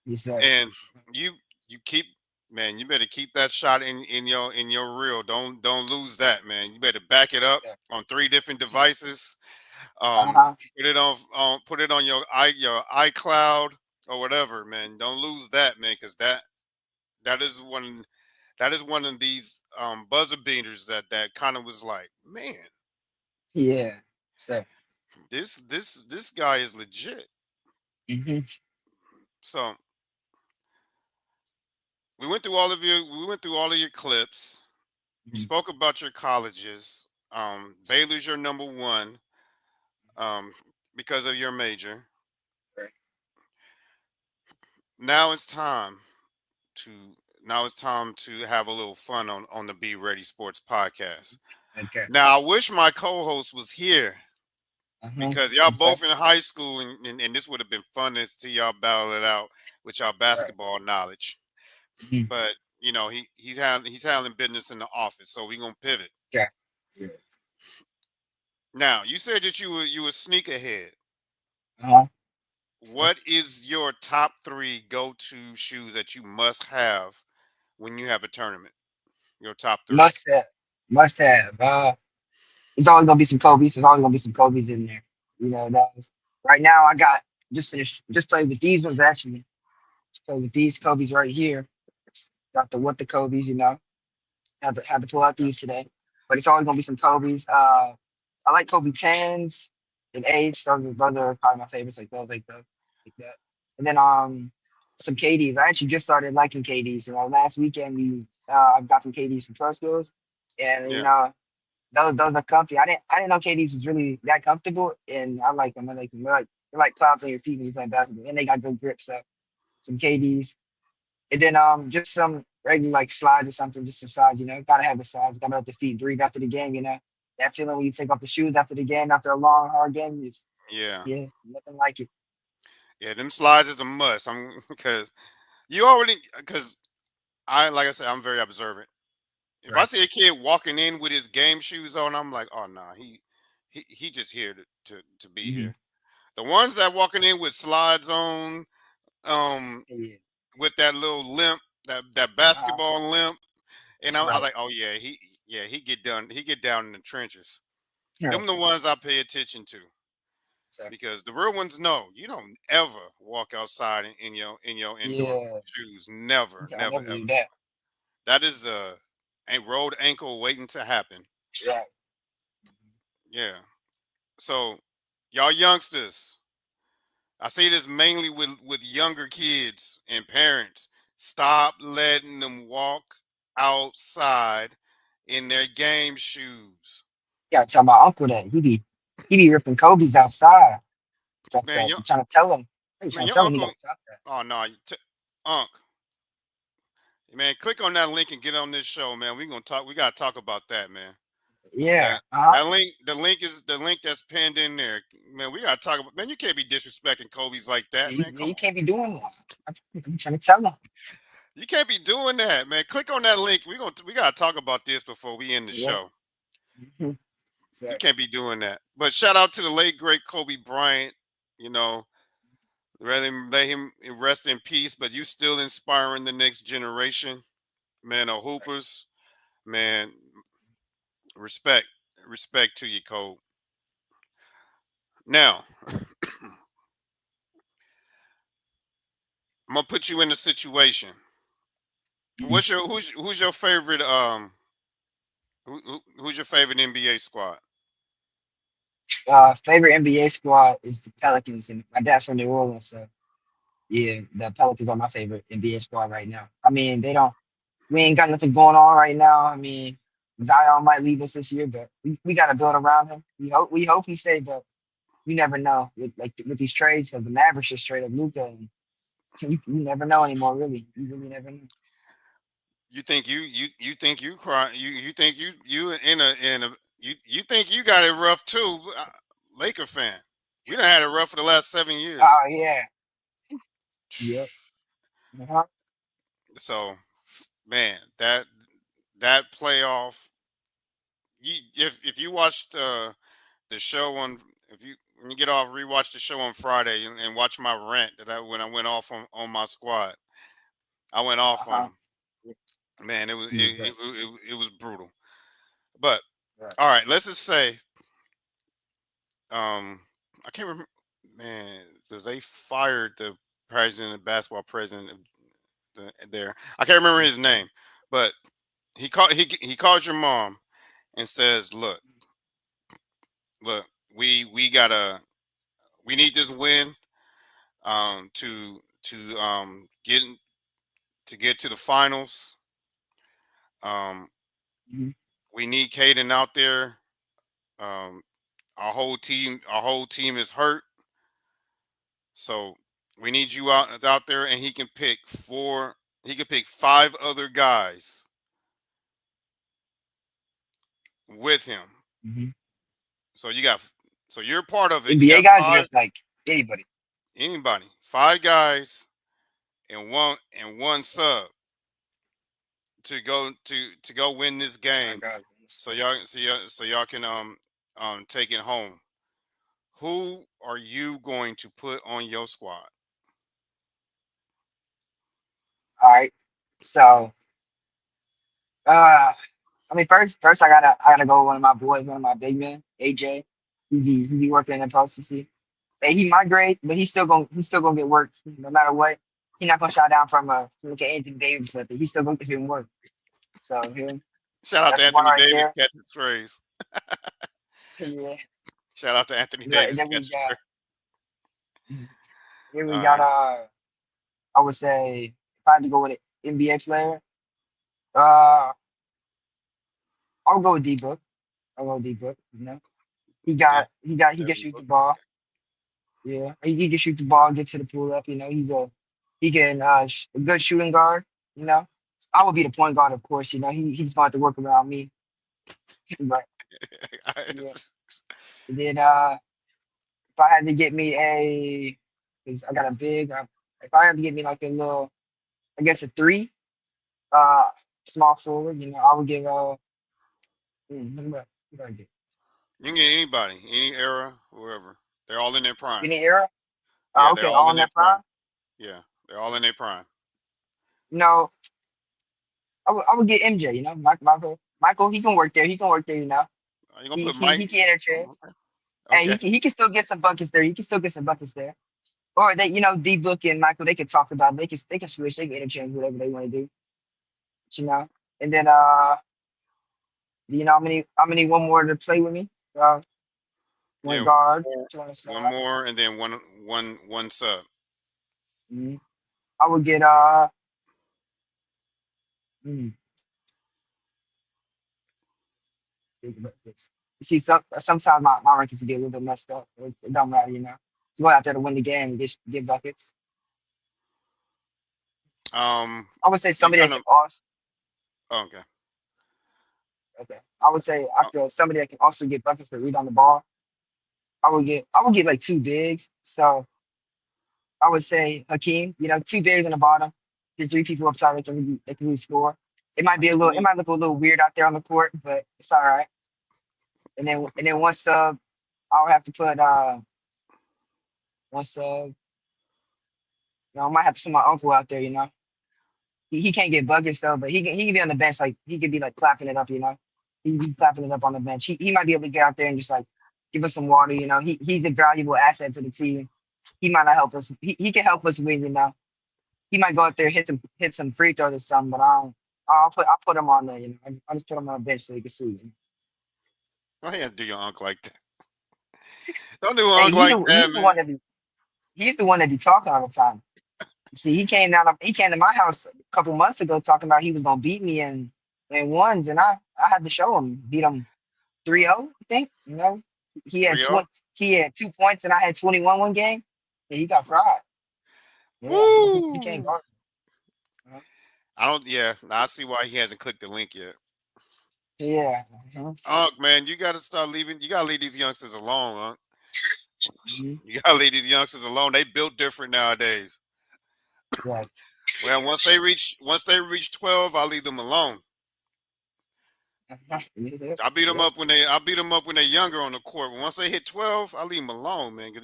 Yes, sir. and you you keep man. You better keep that shot in your reel. Don't lose that, man. You better back it Yes, up sir. on 3 different devices. Uh-huh. Put it on your iCloud or whatever, man. Don't lose that, man, because that is one that is one of these buzzer beaters that kind of was like, man, Yeah. So, this guy is legit. hmm So we went through all of your clips. You hmm spoke about your colleges. Baylor's your number one um, because of your major. right. Now it's time to now it's time to have a little fun on the Be Ready Sports podcast. Okay. Now I wish my co-host was here Uh-huh. because y'all Yes, sir. both in high school and this would have been fun to see y'all battle it out with y'all Right. basketball knowledge. Mhm. But he's handling business in the office, so we're gonna pivot. Okay. Yeah. Now you said that you were sneakerhead. Uh-huh. So, What is your top three go-to shoes that you must have when you have a tournament? Your top three. must have. Must have. There's always gonna be some Kobe's. There's always gonna be some Kobe's in there. Those. Right now, I got just played with these ones actually. Just played with these Kobe's right here. Got the what the Kobe's. Had to pull out these today. But it's always gonna be some Kobe's. I like Kobe 10s and 8s. Those are probably my favorites. Like those, like that. and then some KDs. I actually just started liking KDs. Last weekend we I got some KDs from Pro Skills, and Yeah, those are comfy. I didn't know KDs was really that comfortable, and I like them. I like them. They're like clouds on your feet when you're playing basketball, and they got good grip. So some KDs, and then just some regular like slides or something, just some slides. Gotta have the slides. Gotta let the feet breathe after the game. That feeling when you take off the shoes after the game, after a long hard game, is yeah, yeah, nothing like it. yeah. Them slides is a must. I'm because you already because I like I said I'm very observant. If I Right. see a kid walking in with his game shoes on, I'm like, oh nah, he just here to be Hmm. here. The ones that walking in with slides on, um, Yeah. with that little limp, that Uh, basketball limp, and I was right. like, oh yeah, he get down in the trenches. Right. Them the ones I pay attention to So because the real ones know you don't ever walk outside in your indoor yeah, shoes. Never, I never, never ever. do that. That is a rolled ankle waiting to happen. Yeah. Yeah. So y'all youngsters, I see this mainly with younger kids and parents. Stop letting them walk outside in their game shoes. Gotta tell my uncle that he be ripping Kobe's outside. Stop Man, that. I'm trying to tell him. I'm trying to your tell him he uncle. gotta stop that. Oh no, Unc. Man, click on that link and get on this show, man. We gonna talk. We gotta talk about that, man. Yeah. That link, the link that's pinned in there, man. We gotta talk about. Man, you can't be disrespecting Kobe's like that, man. Come You on, can't be doing that. I'm trying to tell him. you can't be doing that, man. Click on that link. We gotta talk about this before we end the Yep. show. Mhm. So, You can't be doing that. But shout out to the late great Kobe Bryant. You know, rather let him rest in peace. But you still inspiring the next generation, man. Of hoopers, man. Respect, respect to you, Kobe. Now, I'm gonna put you in a situation. mhm. Who's your favorite who's your favorite NBA squad? Favorite NBA squad is the Pelicans, and my dad's from New Orleans, so yeah, the Pelicans are my favorite NBA squad right now. I mean, we ain't got nothing going on right now. I mean, Zion might leave us this year, but we got to build around him. We hope he stay, but you never know with these trades because the Mavericks just traded Luca, and you never know anymore. Really, you really never know. You think you think you cry you think you in a you think you got it rough too, Laker fan. We done had it rough for the last 7 years. Oh yeah, yep. Uh-huh. So man, that playoff. If you watched the show on if you when you get off rewatch the show on Friday and watch my rant that I when I went off on my squad. I went off on Uh-huh. them. Man, Yes, sir. it was brutal. But Right. all right, let's just say um I can't remember man because they fired the president, the basketball president of there. I can't remember his name, but he calls your mom and says, look, we gotta we need this win to get to the finals. Um, Mhm. we need Kayden out there. Um, our whole team is hurt, so we need you out there, and he can pick four. He can pick five other guys with him. Mhm. So you got so you're part of it. You NBA got guys are five just like anybody. anybody, five guys and one sub to go win this My game. God. So y'all can take it home. Who are you going to put on your squad? All right. So, uh, I mean, first I gotta go with one of my boys, one of my big men, AJ. He be working in the processing. Hey, he migrate, but he's still gonna get work no matter what. He not gonna shut down from look at Anthony Davis. He's still gonna give him work. So him, Shout out to that's one Anthony right Davis there. catching strays. Yeah. Shout out to Anthony Right. And Davis then we catching got strays. Here we All got right. I would say if I had to go with an NBA player, uh, I'll go with D Book. I'll go with D Book. You know, Did he can Devin shoot the Book? ball. Okay. Yeah, he can shoot the ball, get to the pull up. You know, he can a good shooting guard. You know, I would be the point guard, of course. You know, he's going to have to work around me. But yeah, and then if I had to get me a, because I got a big, if I had to get me like a little, I guess a three, uh, small forward. You know, I would get what do I get? You can get anybody, any era, whoever. They're all in their prime. Any era? Yeah, they're Okay, all all in in their that prime. prime. Yeah, they're all in their prime. You know, I would get MJ. You know, Michael, he can work there. He can work there. You know, Are you gonna put Mike? he can interchange. Oh, okay. And Okay. he can still get some buckets there. He can still get some buckets there. Or they, you know, D Book and Michael, they can talk about it. They can switch, they can interchange whatever they want to do. You know. And then do you know how many one more to play with me? One Yeah, guard, more, two on the one side. more, and then one sub. Mhm. I would get hmm, think about this. You see, sometimes my rankings get a little bit messed up. It don't matter, you know. Just go out there to win the game and get buckets. Um, I would say you somebody that kind can of also okay. okay. I would say I Uh, feel somebody that can also get buckets but read on the ball. I would get like two bigs. So I would say Hakeem, you know, two bigs on the bottom, the three people up top that can really score. It Hakeem. might look a little weird out there on the court, but it's all right. And then one sub, I'll have to put one sub. You know, I might have to put my uncle out there. You know, he can't get buckets though, but he can be on the bench. Like he could be like clapping it up. You know, he can be clapping it up on the bench. He might be able to get out there and just like give us some water. You know, he's a valuable asset to the team. He might not help us. He can help us win. You know, he might go out there hit some free throws or something. But I don't. I'll put him on there. You know, I just put him on the bench so you can see. You know? Why you have to do your uncle like that? Don't do your Hey, uncle like that, he's the man. one that he's the one that be talking all the time. See, he came to my house a couple months ago talking about he was gonna beat me in ones, and I had to show him, beat him 3-0, I think. You know, he had 3-0. 20, he had 2 points, and I had 21 one game. Yeah, he got fried. Yeah, he can't Woo! guard. Uh, I don't. Yeah, I see why he hasn't clicked the link yet. yeah, Unc, man, you gotta start leaving. You gotta leave these youngsters alone, Unc. mhm, You gotta leave these youngsters alone. They built different nowadays. right. Well, once they reach 12, I'll leave them alone. Yeah, I beat them up when they're younger on the court. But once they hit 12, I leave them alone, man. Because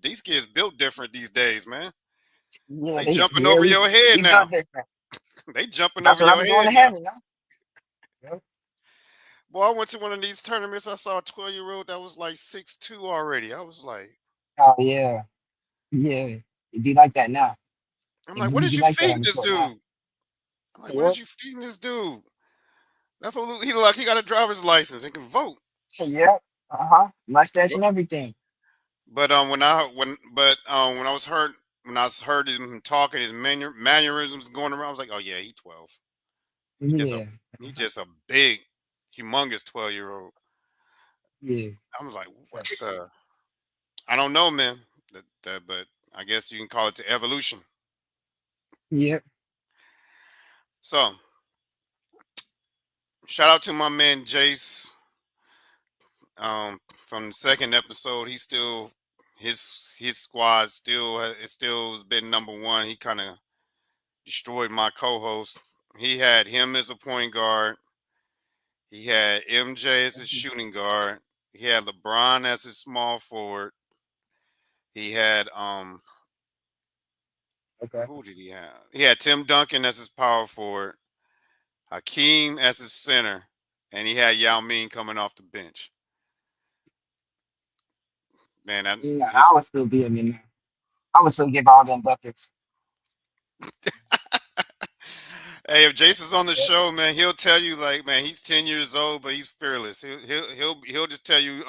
these kids built different these days, man. yeah, They jumping yeah. over your head We built now. different. They jumping That's over what I your be doing head to now. him, you know. Yep. Boy, I went to one of these tournaments. I saw a 12-year-old that was like 6'2" already. I was like, Oh yeah, yeah. It'd be like that now. I'm It'd like, what really is be you like that feeding on the this court now. dude? I'm like, what Yep. is you feeding this dude? That fool, he look like he got a driver's license and can vote. Yep. Mustache and everything. But when I was heard him talking, his mannerisms going around, I was like, oh yeah, he 12. He just a Yeah. he just a big, humongous 12-year-old. Yeah. I was like, So, what the? I don't know, man. But I guess you can call it the evolution. yep. So shout out to my man Jace. From the second episode, he still his squad it's still been number one. He kind of destroyed my co-host. He had him as a point guard. He had MJ as his shooting guard. He had LeBron as his small forward. He had Okay. who did he have? He had Tim Duncan as his power forward, Hakeem as his center, and he had Yao Ming coming off the bench. Man, that Yeah, I his would still be him, you know. I would still give all them buckets. Hey, if Jason's on the Yep. show, man, he'll tell you like, man, he's 10 years old, but he's fearless. He'll just tell you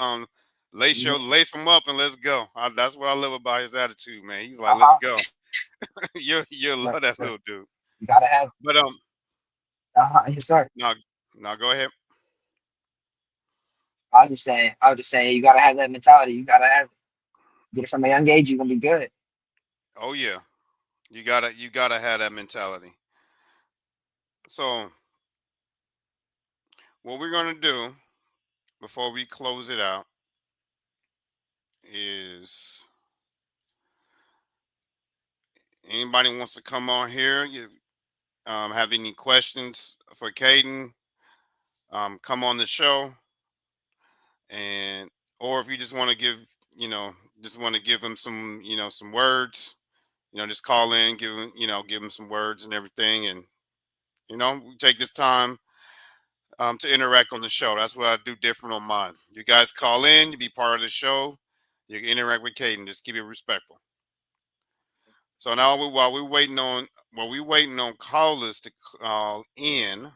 Mhm. lace him up and let's go. That's what I love about his attitude, man. He's like, let's Uh-huh. go. You'll Yes, love that sir. little dude. You gotta have. But Uh-huh. Yes, sir. no, no, go ahead. I was just saying, you gotta have that mentality. You gotta have it. Get it from a young age. You're gonna be good. Oh yeah, you gotta have that mentality. So what we're gonna do before we close it out is anybody wants to come on here, you have any questions for Kayden, come on the show, and or if you just want to give, you know, just want to give him some, some words, just call in, give him, give him some words and everything, and we take this time to interact on the show. That's what I do different on mine. You guys call in, you be part of the show, you can interact with Kayden. Just keep it respectful. So now while we waiting on callers to call in,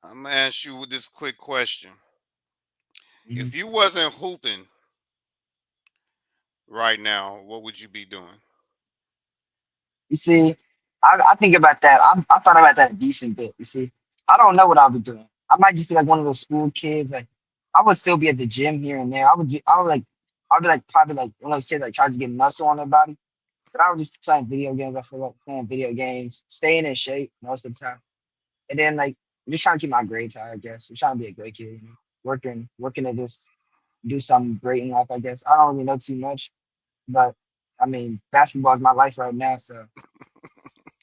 I'm gonna ask you this quick question. Mhm. If you wasn't hooping right now, what would you be doing? You see, I think about that. I thought about that a decent bit. You see, I don't know what I'll be doing. I might just be like one of those school kids. Like I would still be at the gym here and there. I'd be like probably like one of those kids that tries to get muscle on their body. But I would just playing video games. I feel like playing video games, staying in shape most of the time, and then like just trying to keep my grades high. I guess I'm trying to be a good kid. Working to just do something great in life. I guess I don't really know too much, but I mean basketball is my life right now, so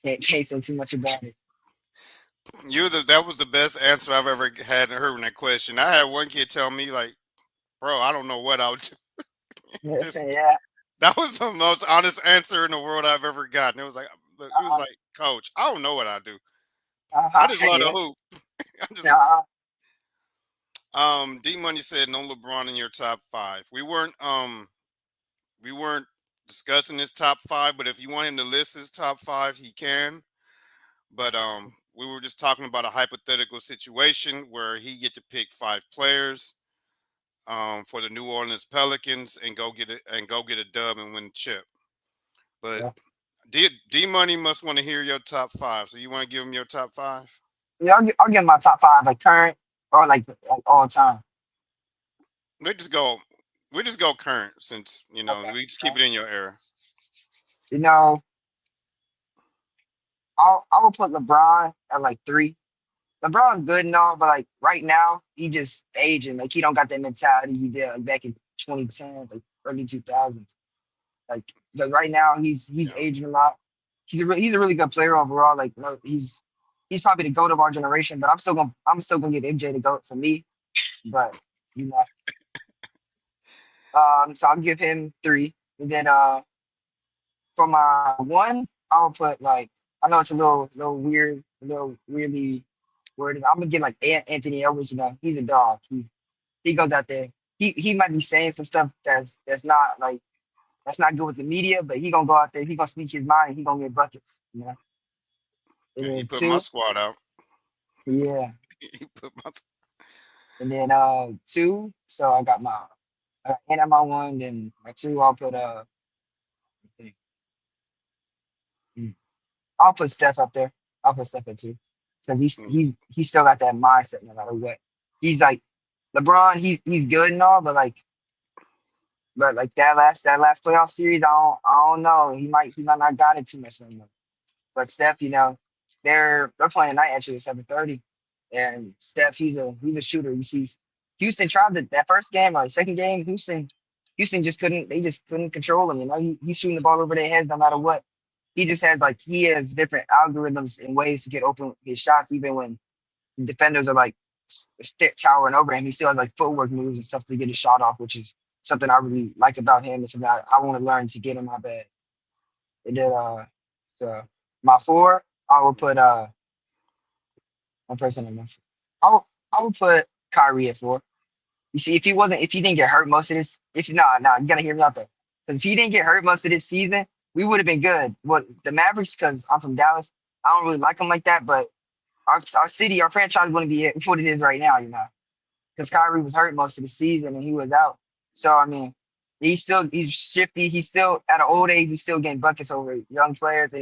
can't say too much about it. That was the best answer I've ever had heard in that question. I had one kid tell me like, "Bro, I don't know what I would do." Yeah, Just yeah. that was the most honest answer in the world I've ever gotten. It was Uh, like, "Coach, I don't know what I do. I uh, just love to yeah. hoop." I just Uh, D Money said no LeBron in your top five. We weren't discussing his top five, but if you want him to list his top five, he can. But we were just talking about a hypothetical situation where he get to pick five players for the New Orleans Pelicans and go get a dub and win the chip. But yeah. D Money must want to hear your top five. So you want to give him your top five? Yeah, I'll give my top five like current or like all time. We just go we just go current since Okay. we just keep Okay. it in your era. You know, I will put LeBron at like three. LeBron's good and all, but like right now he just aging. Like he don't got that mentality he did like back in 2010, like early 2000s. Like because right now he's Yeah. aging a lot. He's a really good player overall. Like no, he's probably the goat of our generation. But I'm still gonna give MJ the goat for me. But you know, so I'll give him three. And then for my one, I'll put like I know it's a little weird, a little weirdly worded. I'm gonna get like Anthony Edwards. You know, he's a dog. He goes out there. He might be saying some stuff that's not good with the media, but he gonna go out there. He gonna speak his mind. And he gonna get buckets. You know. And Yeah, he then put my two, squad out. yeah. He put my And then two. So I got my and at my one. Then my two, I'll put mm, I'll put Steph up there. I'll put Steph at two because he's still got that mindset no matter what. He's like LeBron. He's good and all, but like that last playoff series, I don't know. He might not got it too much anymore. But Steph, they're playing night actually at 7:30, and Steph he's a shooter. You see, Houston tried that first game, like second game, Houston just couldn't control him. He's shooting the ball over their heads no matter what. He has different algorithms and ways to get open his shots, even when the defenders are like towering over him. He still has like footwork moves and stuff to get his shot off, which is something I really like about him. It's something I want to learn to get in my bag. And then so my four, I will put one person in this. I will put Kyrie at four. You see, if he didn't get hurt most of this, if nah, you gotta hear me out there. Because if he didn't get hurt most of this season, we would have been good. What the Mavericks? Because I'm from Dallas, I don't really like them like that. But our city, our franchise wouldn't be what it is right now. because Kyrie was hurt most of the season and he was out. So I mean, he's shifty. He's still at an old age. He's still getting buckets over young players, and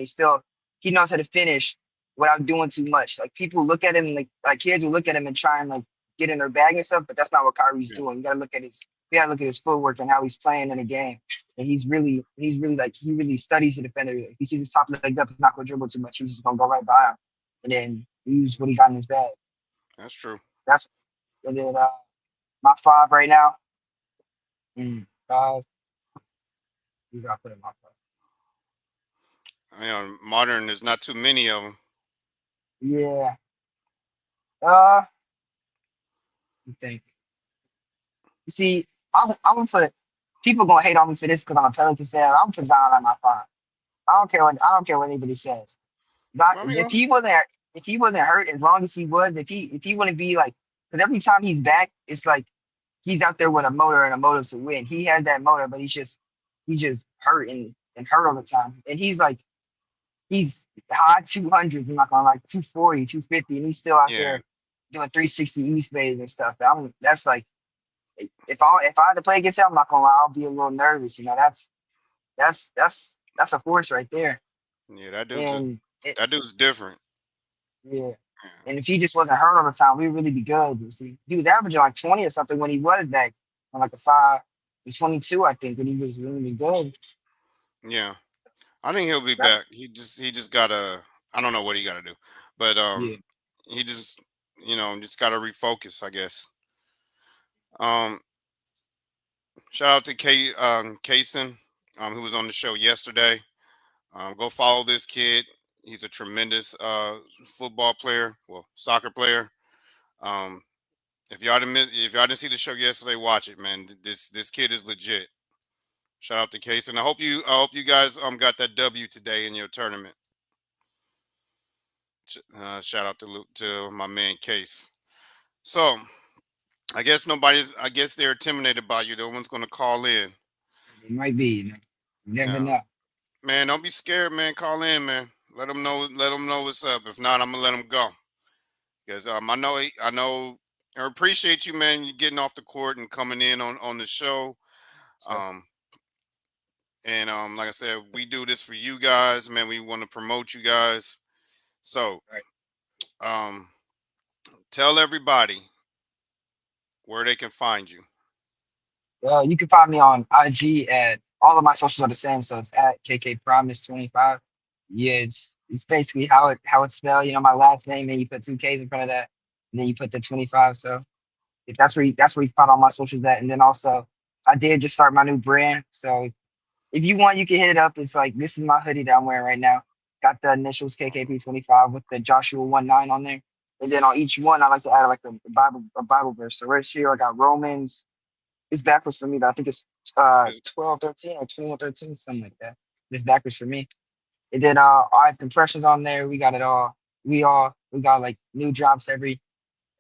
he knows how to finish without doing too much. Like people look at him and like kids will look at him and try and like get in their bag and stuff, but that's not what Kyrie's Yeah, doing. You gotta look at his footwork and how he's playing in the game. And he's really like he really studies the defender. If he sees his top leg up, he's not gonna dribble too much. He's just gonna go right by him and then use what he got in his bag. that's true. That's and then my five right now. Five. You got to put in my five. Modern. There's not too many of them. Yeah. Uh, you think? You see, I'm for people gonna hate on me for this because I'm a Pelicans fan. I'm for Zion on my five. I don't care what anybody says. Zion, I if mean, he wasn't hurt, as long as he was, if he wouldn't be like, because every time he's back, it's like he's out there with a motor and a motive to win. He has that motor, but he's just hurt and hurt all the time. And he's high 200s, I'm not gonna like 240, 250, and he's still out yeah, there doing 360 east phase and stuff. That's like if I had to play against him, I'm not gonna lie, I'll be a little nervous. That's a force right there. yeah. And That dude's different. yeah. Yeah. And if he just wasn't hurt all the time, we'd really be good. You see, he was averaging like 20 or something when he was back on like a five. He's 22, I think, when he was good. Yeah. I think he'll be That, back. He just gotta. I don't know what he gotta do, but yeah, he just just gotta refocus, I guess. Um, Shout out to Kaysen, who was on the show yesterday. Go follow this kid. He's a tremendous football player, well, soccer player. Um, if y'all didn't see the show yesterday, watch it, man. This kid is legit. Shout out to Kaysen. I hope you guys got that W today in your tournament. Shout out to my man Case. So I guess they're intimidated by you. No one's gonna call in. it might be. You never Yeah, know. man. Don't be scared, man. Call in, man. Let them know. Let them know what's up. If not, I'm gonna let them go. Because I know. I appreciate you, man. You getting off the court and coming in on the show. So, Um, and like I said, we do this for you guys, man. We want to promote you guys. So, right. um, tell everybody where they can find you. You can find me on IG at all of my socials are the same, so it's at KK Primus 25. Yeah, it's basically how it's spelled. My last name, and you put two K's in front of that, and then you put the 25. So if that's where you find all my socials at, and then also I did just start my new brand. So if you want, you can hit it up. It's like this is my hoodie that I'm wearing right now. Got the initials KKP 25 with the Joshua 1:9 on there, and then on each one I like to add like a Bible verse. So right here I got Romans. It's backwards for me, but I think it's Is- 12:13 or 21:13, something like that. It's backwards for me. And then I have compressions on there. We got it all. We got like new drops I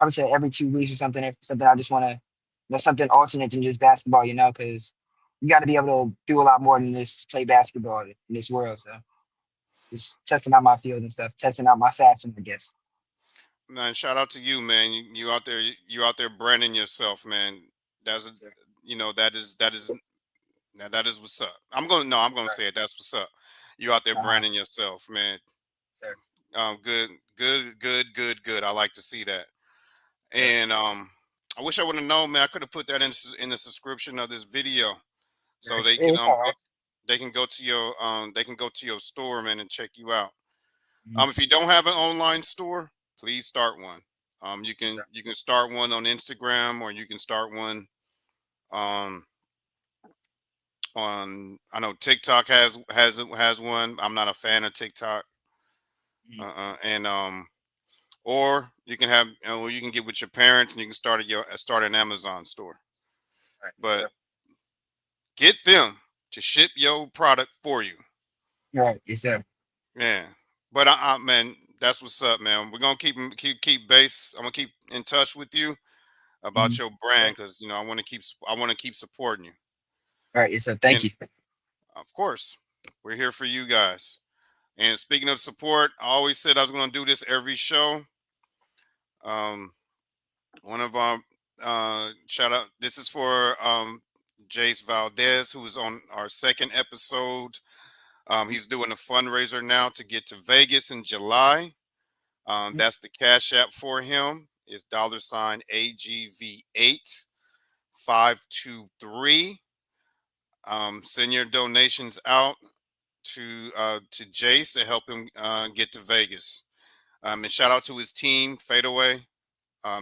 would say every 2 weeks or something. If something I just want to, something alternate than just basketball, because you got to be able to do a lot more than just play basketball in this world. So just testing out my field and stuff, testing out my fashion, I guess. Man, shout out to you, man. You out there branding yourself, man. That's a, So, that is what's up. I'm gonna right, say it. That's what's up. You out there uh-huh, branding yourself, man. sir. Good. I like to see that. Right. And I wish I would have known, man. I could have put that in the subscription of this video, so Right. It's all right. they can go to your store, man, and check you out. Mhm. If you don't have an online store, please start one. Sure. You can start one on Instagram, or you can start one um on I know TikTok has one. I'm not a fan of TikTok. Mhm. And or you can or you can get with your parents and you can start an Amazon store. Right. But Sure. get them to ship your product for you. Right. Yes, sir. Yeah. But man, that's what's up, man. We're gonna keep base. I'm gonna keep in touch with you about Mhm. your Sure. brand because I want to keep supporting you. All right. Yes, sir. Thank And you. of course, we're here for you guys. And speaking of support, I always said I was going to do this every show. Um, one of our Shout out. This is for Jace Valdez, who is on our second episode. He's doing a fundraiser now to get to Vegas in July. That's the cash app for him. Is $ AGV8523. Send your donations out to Jace to help him get to Vegas. And shout out to his team, Fadeaway.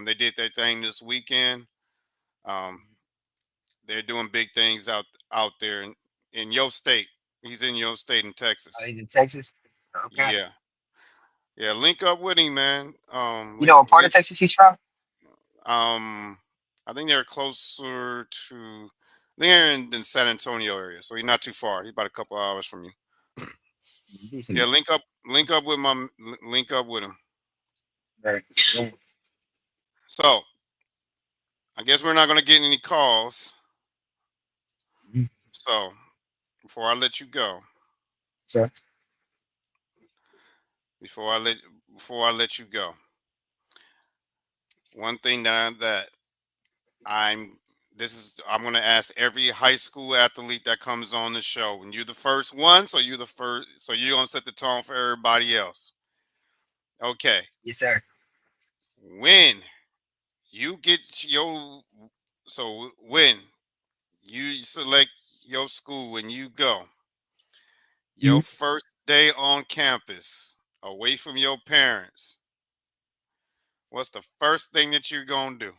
They did their thing this weekend. Um, they're doing big things out there in your state. He's in your state in Texas. He's in Texas. Okay. Yeah, yeah. Link up with him, man. You know what part of Texas he's from? Um, I think they're closer to. They're in the San Antonio area, so he's not too far. He's about a couple hours from you. Yeah, Decent. link up with my, link up with him. Very. So I guess we're not gonna get any calls. Mhm. So before I let you go, So, before I let before I let you go, one thing that I'm this is I'm gonna ask every high school athlete that comes on the show. And you're the first one, so you're the first, so you're gonna set the tone for everybody else. Okay. yes, sir. When you get your so when you select your school and you go, your Mhm. first day on campus, away from your parents, what's the first thing that you're gonna do?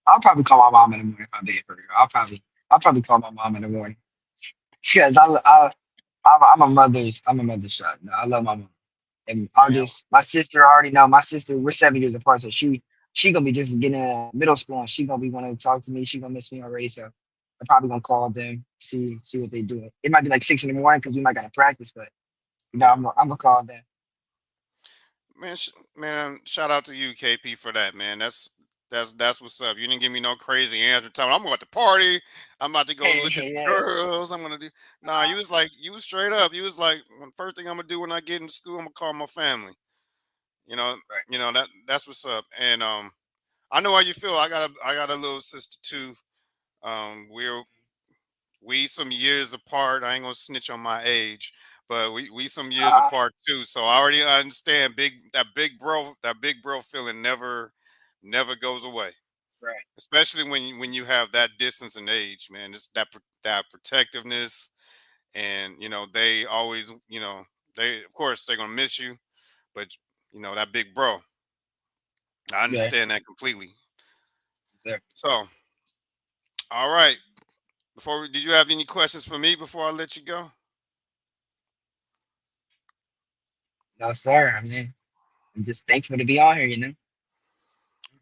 I'll probably call my mom in the morning if I'm being for real. I'll probably call my mom in the morning because I'm a mother's child. No, I love my mom. And I'll Man, just my sister I already know. My sister, we're 7 years apart, so she gonna be just getting in middle school and she gonna be wanting to talk to me. She gonna miss me already, so I'm probably gonna call them, see what they doing. It might be like 6 in the morning because we might gotta practice, but yeah. I'm gonna call them. Man, man, shout out to you, KP, for that, man. That's what's up. You didn't give me no crazy answer. Time I'm about to party. I'm about to go Hey, look at hey, the yeah. girls. I'm gonna do. Nah, you was like, you was straight up. You was like, first thing I'm gonna do when I get into school, I'm gonna call my family. You know, Right. that's what's up. And I know how you feel. I got a little sister too. We some years apart. I ain't gonna snitch on my age, but we some years Uh, apart too. So I already understand that big bro feeling never goes away. right. Especially when you have that distance in age, man. It's that protectiveness, and they always, they of course they're gonna miss you, but that big bro. I Yeah. understand that completely. Sir. So, all right. Did you have any questions for me before I let you go? No, sir. I mean, I'm just thankful to be on here.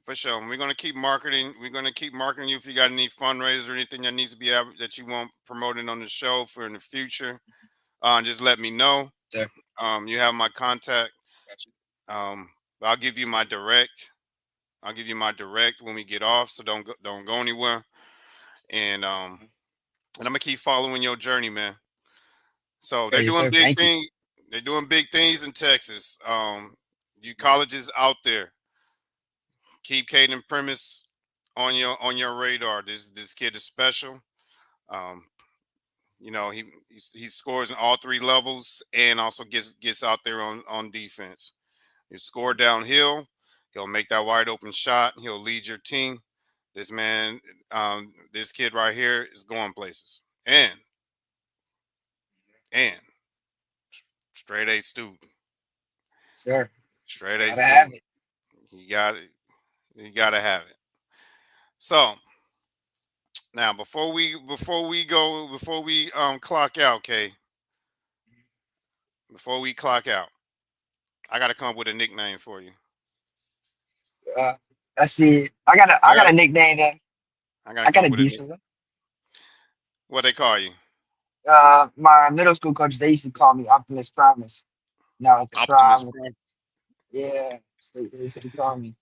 For sure. And we're gonna keep marketing. We're gonna keep marketing you if you got any fundraisers or anything that needs to be that you want promoted on the show for in the future. Just let me know. Sir. You have my contact. Got you. Um, I'll give you my direct. I'll give you my direct when we get off. So don't go anywhere. And I'm gonna keep following your journey, man. So Sir, they're yes, doing sir. big Thank you. things. They're doing big things in Texas. You colleges out there, keep Kayden Primus on your radar. This kid is special. Um, he scores in all three levels and also gets out there on defense. He score downhill. He'll make that wide open shot. He'll lead your team. This man, this kid right here is going places. And straight A student, Sir, straight A gotta have student. it. He got it. He got to have it. So now before we clock out, okay. Before we clock out, I got to come up with a nickname for you. Uh, let's see. I got a nickname that I got to I come got up a with a nick. decent one. What they call you? My middle school coach, they used to call me Optimus Primus. Now at the Optimus prime, Prime. yeah, they used to call me.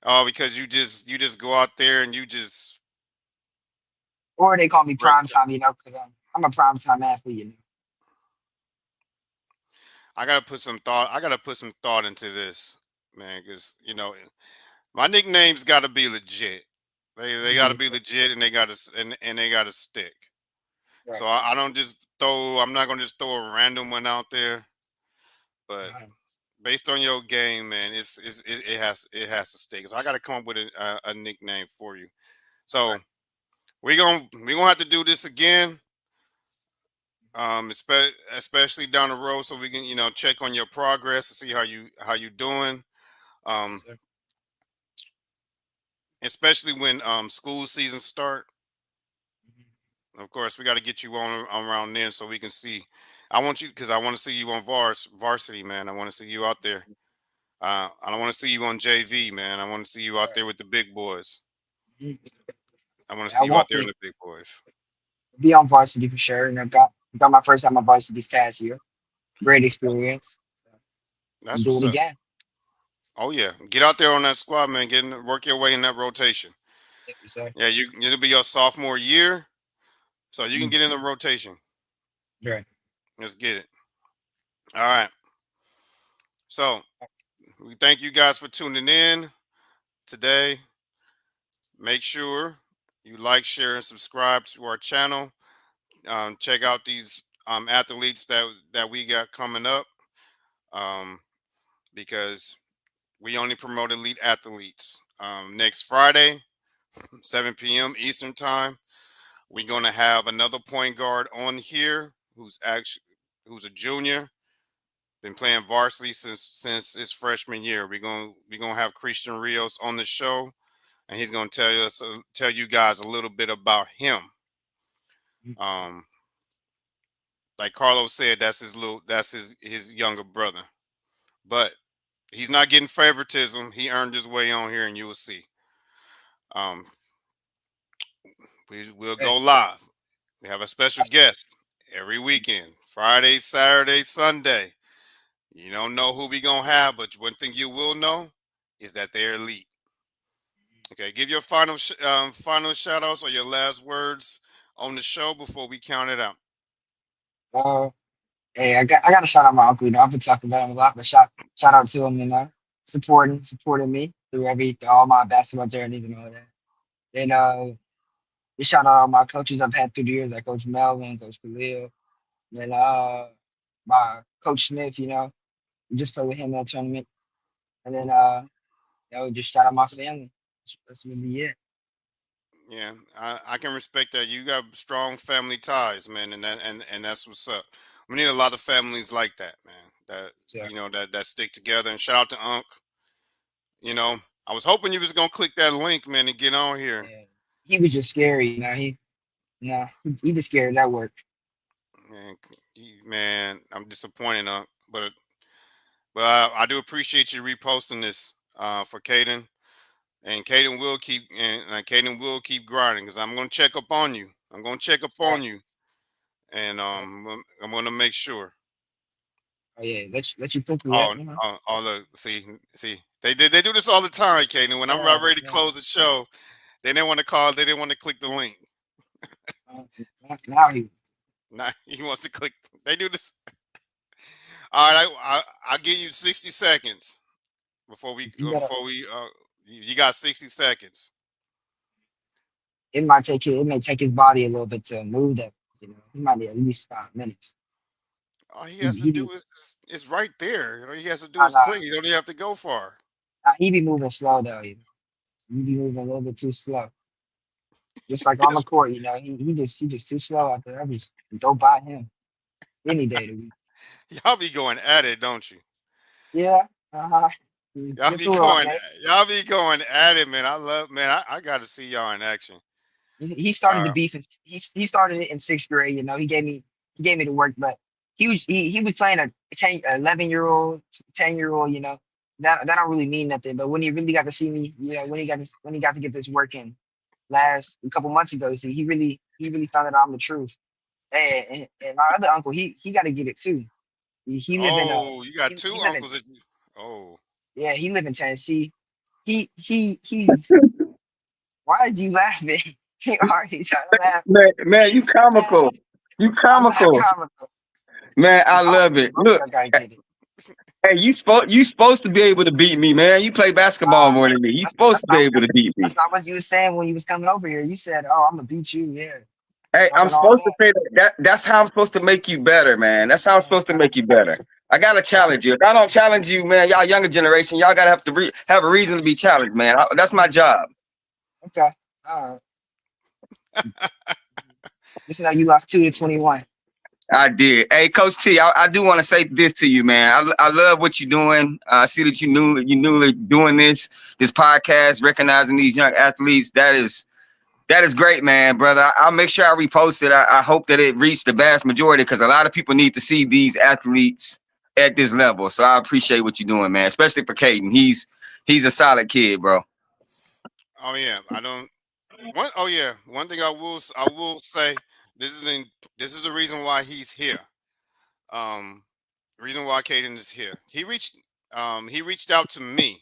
Oh, because you just go out there and you just Or they call me break. prime time, because I'm a prime time athlete. I gotta put some thought. I gotta put some thought into this, man, because My nicknames got to be legit. They got to Yes, be sir. legit, and they got to and they got to stick. Right. So I don't just throw. I'm not gonna just throw a random one out there. But Uh, based on your game, man, it has to stick. So I got to come up with a nickname for you. So right. we gonna have to do this again. Especially down the road, so we can check on your progress to see how you doing. Yes, Um, sir. especially when school season start. Mhm. Of course, we got to get you on around then so we can see. I want you because I want to see you on varsity, man. I want to see you out there. I don't want to see you on JV, man. I want to see you out Right. there with the big boys. Mhm. I want to Yeah, I see you out want there in to the big boys. be on varsity for sure. And I got my first time on varsity this past year. Great experience. So I'm That's do what's it up. again. Oh yeah, get out there on that squad, man. Work your way in that rotation. Thank you, sir. Yeah, it'll be your sophomore year, so you can Mhm. get in the rotation. Right. Let's get it. All right. So we thank you guys for tuning in today. Make sure you like, share, and subscribe to our channel. Check out these athletes that we got coming up, um, because we only promote elite athletes. Next Friday, 7 p.m. Eastern time, we're gonna have another point guard on here who's a junior. Been playing varsity since his freshman year. We're gonna have Christian Rios on the show, and he's gonna tell you guys a little bit about him. Mhm. Um, like Carlos said, that's his younger brother, but he's not getting favoritism. He earned his way on here, and you will see. Um, we'll Hey, go live. We have a special guest every weekend, Friday, Saturday, Sunday. You don't know who we gonna have, but one thing you will know is that they're elite. Okay, give your final shout outs or your last words on the show before we count it out. uh, hey, I got to shout out my uncle. You know, I've been talking about him a lot, but shout out to him. You know, supporting me through all my basketball journeys and all that. And just shout out all my coaches I've had through the years, like Coach Melvin, Coach Khalil, and my Coach Smith. You know, we just played with him in a tournament, and then just shout out my family. That's really it. Yeah, I can respect that. You got strong family ties, man, and that's what's up. We need a lot of families like that, man. That So that stick together. And shout out to Unc. You know, I was hoping you was gonna click that link, man, and get on here. yeah, he was just scary. You know, he just scared of that work. Man, I'm disappointed, Unc. But I do appreciate you reposting this for Kayden. And Kayden will keep grinding because I'm gonna check up on you. I'm gonna check up So on you, and uh, I'm gonna make sure. oh yeah, let you quickly. Yeah, Oh, you know. look, see, they do this all the time, Kayden. When I'm about Yeah, ready to yeah. close the show, they didn't want to call. They didn't want to click the link. Uh, now he Now he wants to click. They do this. All right, I'll give you 60 seconds you gotta. you got 60 seconds. It may take his body a little bit to move that. You know, he might need at least 5 minutes. All he He has to he be do is right there. All he has to do nah, is nah, click. You don't even have to go far. he be moving slow though. He be moving a little bit too slow. Just like on the court, you know, he just too slow out there. I just go by him any day of the week. Y'all be going at it, don't you? Yeah, Y'all just be a little going, bit. y'all be going at it, man. Man. I got to see y'all in action. He started the Uh, beef. He started it in sixth grade. You know, he gave me the work, but he was playing a 11-year-old, 10-year-old. You know, that don't really mean nothing. But when he really got to see me, you know, when he got to get this work in last a couple months ago, see, he really found out I'm the truth. And my other uncle, he got to get it too. He live in oh, you got two he live in uncles. Oh, yeah, he live in Tennessee. He's why is you laughing? He already trying to laugh. Man, you Man, comical. You I'm not comical. comical. Man, I I want love it. both of Look, y'all gotta get it. Hey, you supposed to be able to beat me, man. You play basketball Uh, more than me. You that's supposed to be not able to beat me. that's not what you was saying when you was coming over here. You said, "Oh, I'm gonna beat you." Yeah, Hey, I'm talking all supposed to say that. That's how I'm supposed to make you better, man. That's how I'm supposed to make you better. I gotta challenge you. If I don't challenge you, man, y'all younger generation, y'all gotta have to have a reason to be challenged, man. That's my job. okay. All right. Just know you lost 2 to 21. I did. Hey, Coach T, I do want to say this to you, man. I love what you're doing. I see that you newly doing this podcast, recognizing these young athletes. That is great, man, brother. I'll make sure I repost it. I hope that it reached the vast majority because a lot of people need to see these athletes at this level. So I appreciate what you're doing, man, especially for Kayden. He's a solid kid, bro. Oh yeah, I don't. One. Oh yeah, one thing I will say. This is in, this is the reason why he's here. Um, reason why Caden is here. He reached out to me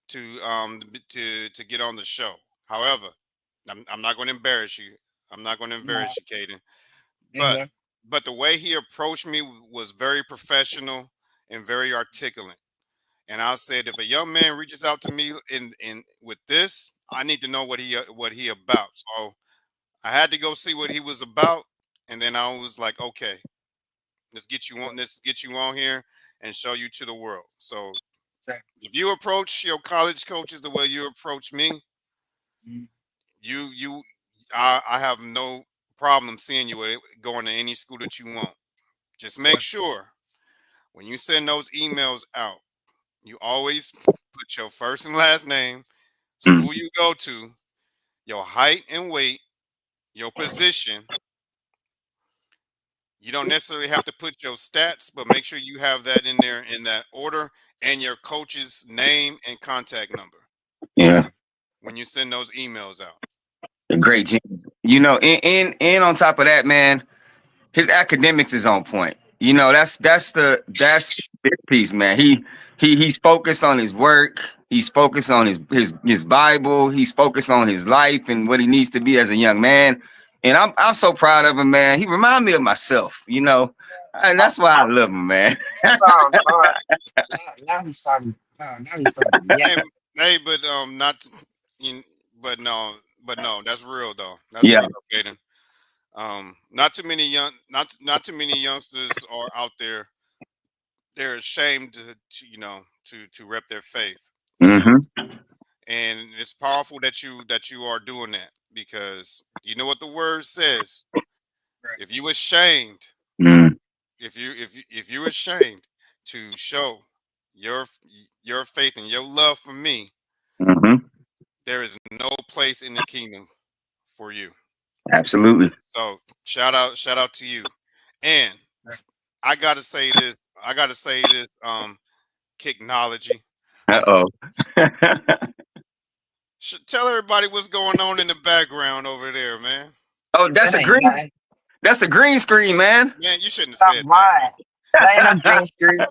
to get on the show. However, I'm not going to embarrass you. I'm not going to No, embarrass you, Caden. yes, But sir. but the way he approached me was very professional and very articulate. And I said, if a young man reaches out to me in with this, I need to know what he about. So I had to go see what he was about, and then I was like, okay, Sir, let's get you on here and show you to the world. So sir. if you approach your college coaches the way you approach me, Mhm. I have no problem seeing you going to any school that you want. Just make Sir, sure when you send those emails out, you always put your first and last name, Mm, school you go to, your height and weight, your position. You don't necessarily have to put your stats, but make sure you have that in there in that order and your coach's name and contact number yes, yeah, sir. when you send those emails out. Sir. great, Jim. You know, and on top of that, man, his academics is on point. You know, that's the big piece, man. He's focused on his work. He's focused on his Bible. He's focused on his life and what he needs to be as a young man. And I'm so proud of him, man. He reminds me of myself, you know, and Oh, that's why I love him, man. oh, Lord. Now he's starting. Now he's starting. Yeah. Hey, hey, but not, you- but no, that's real though. That's Yeah. real, Kaden. Not too many not too many youngsters are out there. They're ashamed to rep their faith. Mm-hmm. And it's powerful that you are doing that because you know what the word says. Right. If you ashamed, Mm-hmm. if you're ashamed to show your your faith and your love for me, Mm-hmm. there is no place in the kingdom for you. Absolutely. So shout out to you. And Right. I gotta say this. I gotta say this. Kicknology. Uh-oh. Tell everybody what's going on in the background over there, man. Oh, That ain't nothing. that's a green screen, man. Man, you shouldn't have Stop said that. lying. That ain't no green screen.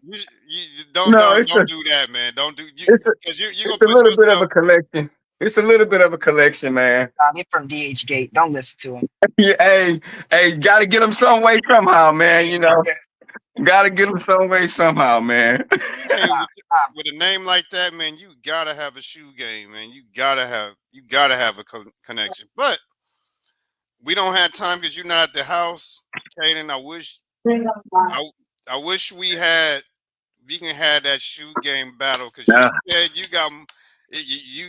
You don't No, don't don't do that, man. Don't do you it's a because you're it's gonna a put little bit of a yourself. collection. It's a little bit of a collection, man. Nah, they from DH Gate. Don't listen to him. Yeah, hey, gotta get them some way somehow, man. You know, Yeah. gotta get them some way somehow, man. Hey, Stop. Stop. with a name like that, man, you gotta have a shoe game, man. You gotta have a connection. But we don't have time because you're not at the house, Kaden. I I wish we can have that shoe game battle because you Nah, said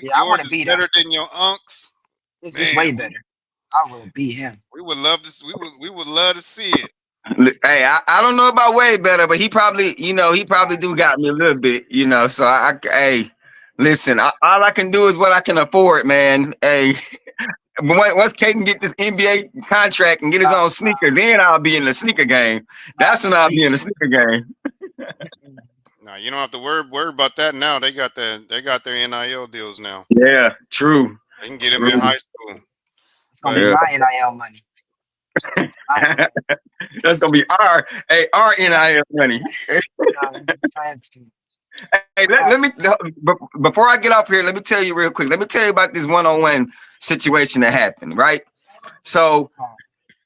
Yeah, I want yours to is beat him. better than your unc's. It's Man, way better. I will beat him. we would love to we would love to see it. hey, I don't know about way better, but he probably do got me a little bit, you know. So hey, listen, all I can do is what I can afford, man. Hey, once Kayden get this NBA contract and get his Uh, own sneaker, then I'll be in the sneaker game. That's when I'll be in the sneaker game. Now you don't have to worry about that now. They got their NIL deals now. Yeah, true. They can get him in True. high school. it's gonna be But Yeah. my NIL money. My NIL. That's gonna be our NIL money. Trying to. Hey, let me before I get off here, let me tell you real quick. Let me tell you about this one-on-one situation that happened, right? So Uh,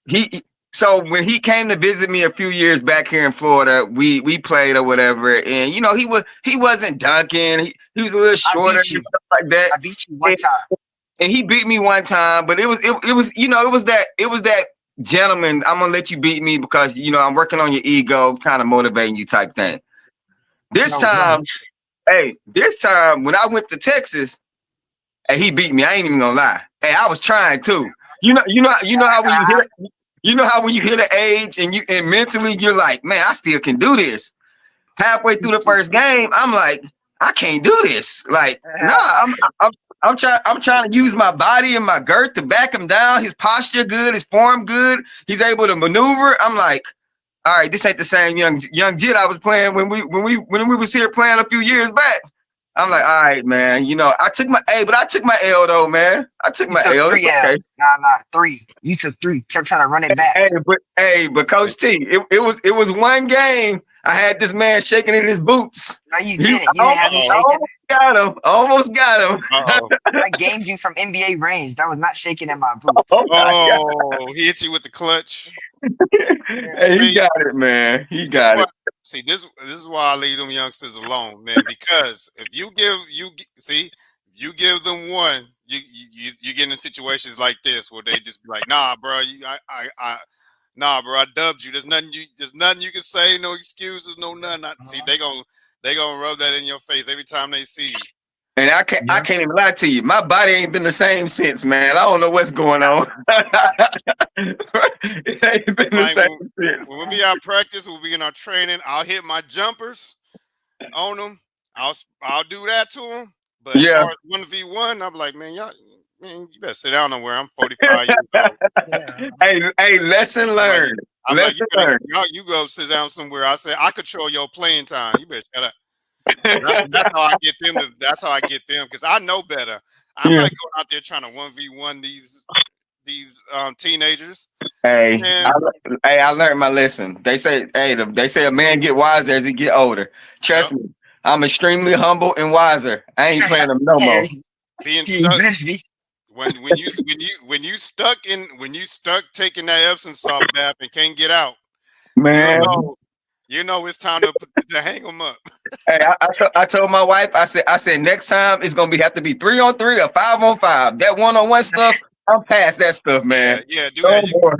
he So when he came to visit me a few years back here in Florida, we played or whatever, and he wasn't dunking. He was a little I shorter beat and you. stuff like that. I beat you one time. And he beat me one time, but it was that gentleman. I'm gonna let you beat me because I'm working on your ego, kind of motivating you type thing. This No, no. time, this time when I went to Texas, hey, he beat me. I ain't even gonna lie. Hey, I was trying too. You know how when you hit when you hit an age and mentally you're like, man, I still can do this. Halfway through the first game, I'm like, I can't do this. Like, nah, I'm trying to use my body and my girth to back him down. His posture good, his form good. He's able to maneuver. I'm like, all right, this ain't the same young Jit I was playing when we was here playing a few years back. I'm like, all right, man. I took my L though, man. I took You my took L. It's three okay. L's. Nah, three. You took three. Kept trying to run it back. But Coach T, it was one game. I had this man shaking in his boots. No, you He didn't. You didn't have me Uh-oh. shaking. almost got him. Almost got him. Uh-oh. I gamed you from NBA range. That was not shaking in my boots. Oh my God. Oh, he hit you with the clutch. Yeah. Hey, he See, got it, man. He this got why it. this is why I leave them youngsters alone, man. Because if you give them one, you get in situations like this where they just be like, nah, bro, nah, bro, I dubbed you. There's nothing you can say, no excuses, no nothing. See, they gonna rub that in your face every time they see you. And I Yeah. can't even lie to you. My body ain't been the same since, man. I don't know what's going on. It ain't been the Like same since. when we be out practice, we'll be in our training. I'll hit my jumpers on them. I'll do that to them. But as Yeah. far as 1v1, I'm like, man, you better sit down somewhere. I'm 45 years old. Yeah. Hey, lesson I'm like, learned. I'm like, Lesson learned. you go sit down somewhere. I said, I control your playing time. You better shut up. That's how I get them. That's how I get them because I know better. I'm Yeah. not going out there trying to 1v1 these teenagers. Hey, Man, I learned my lesson. They say a man get wiser as he get older. yep. Trust me, I'm extremely humble and wiser. I ain't playing them no Yeah. more, Being You stuck better be. when you stuck taking that Epsom salt bath and can't get out, you man. know it's time to hang them up. Hey, I told my wife. I said next time it's gonna have to be 3-on-3 or 5-on-5. That one-on-one stuff, I'm past that stuff, Yeah, man. yeah, do No that. more.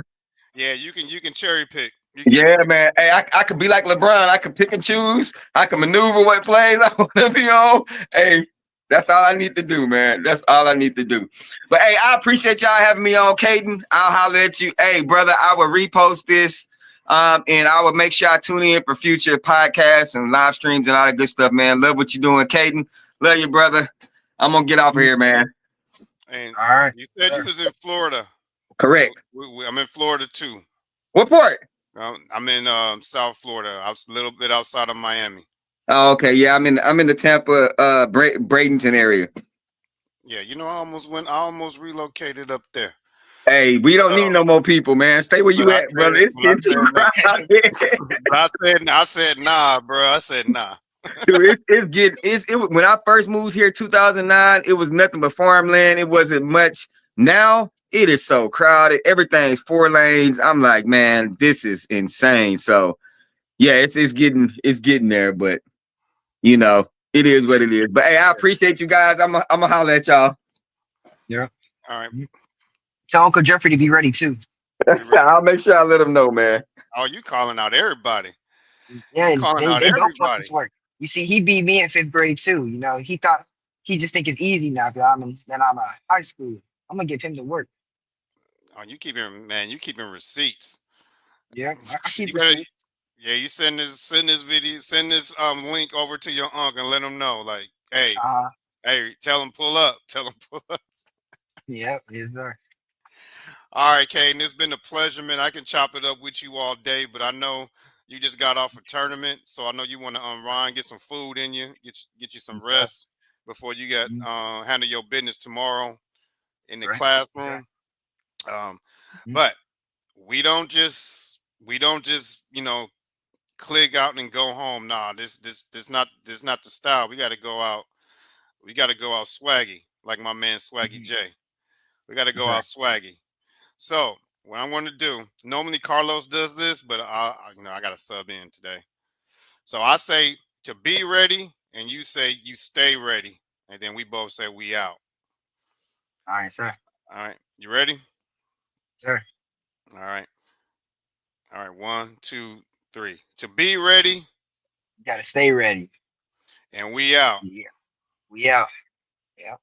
You can cherry pick. You can Yeah, man. Hey, I could be like LeBron. I could pick and choose. I can maneuver what plays I want to be on. Hey, that's all I need to do, man. That's all I need to do. But hey, I appreciate y'all having me on, Kayden. I'll holler at you. Hey, brother, I will repost this. And I will make sure I tune in for future podcasts and live streams and all that good stuff, man. Love what you're doing, Kayden. Love you, brother. I'm gonna get off of here, man. and All right. you said you was in Florida. Correct. I'm in Florida too. What part? I'm in South Florida. I was a little bit outside of Miami. Oh, okay. Yeah, I'm in the Tampa, Bradenton area. Yeah, I almost relocated up there. Hey, we don't need Uh, no more people, man. Stay where but you at, brother. It's I getting too said no. crowded. I said nah, bro. I said nah. Dude, it's getting when I first moved here 2009, it was nothing but farmland. It wasn't much. Now it is so crowded. Everything's 4 lanes. I'm like, man, this is insane. So yeah, it's getting there, but it is what it is. But hey, I appreciate you guys. I'm gonna holler at y'all. Yeah. All right. Tell Uncle Jeffrey to be ready too. We re- I'll make sure I let them know, man. Oh, you calling out everybody. Yeah, You and calling out they don't fuck everybody. this work. You see, he beat me in fifth grade too. He thought he just think it's easy now because I'm a high school. I'm gonna give him the work. Oh, you keeping receipts. Yeah, I keep You better, receipts. yeah, you send this link over to your uncle and let him know. Like, Uh, tell him pull up. Tell him pull up. yeah, yes sir. All right, Kayden, it's been a pleasure, man. I can chop it up with you all day, but I know you just got off a tournament, so I know you want to unwind, get some food in you, get you some Yes sir. rest before you get Mhm. handle your business tomorrow in the Right. Yes sir. classroom. Um, Mhm. but we don't just click out and go home. Nah, this not the style. We got to go out. We got to go out swaggy, like my man Swaggy Mhm. J. We got to Yes go sir. out swaggy. So what I'm going to do. Normally Carlos does this, but I got to sub in today. So I say to be ready, and you say you stay ready, and then we both say we out. All right, sir. All right, you ready? Sir. All right, all right. 1, 2, 3. To be ready, You gotta stay ready. and we out. Yeah. We out. Yeah.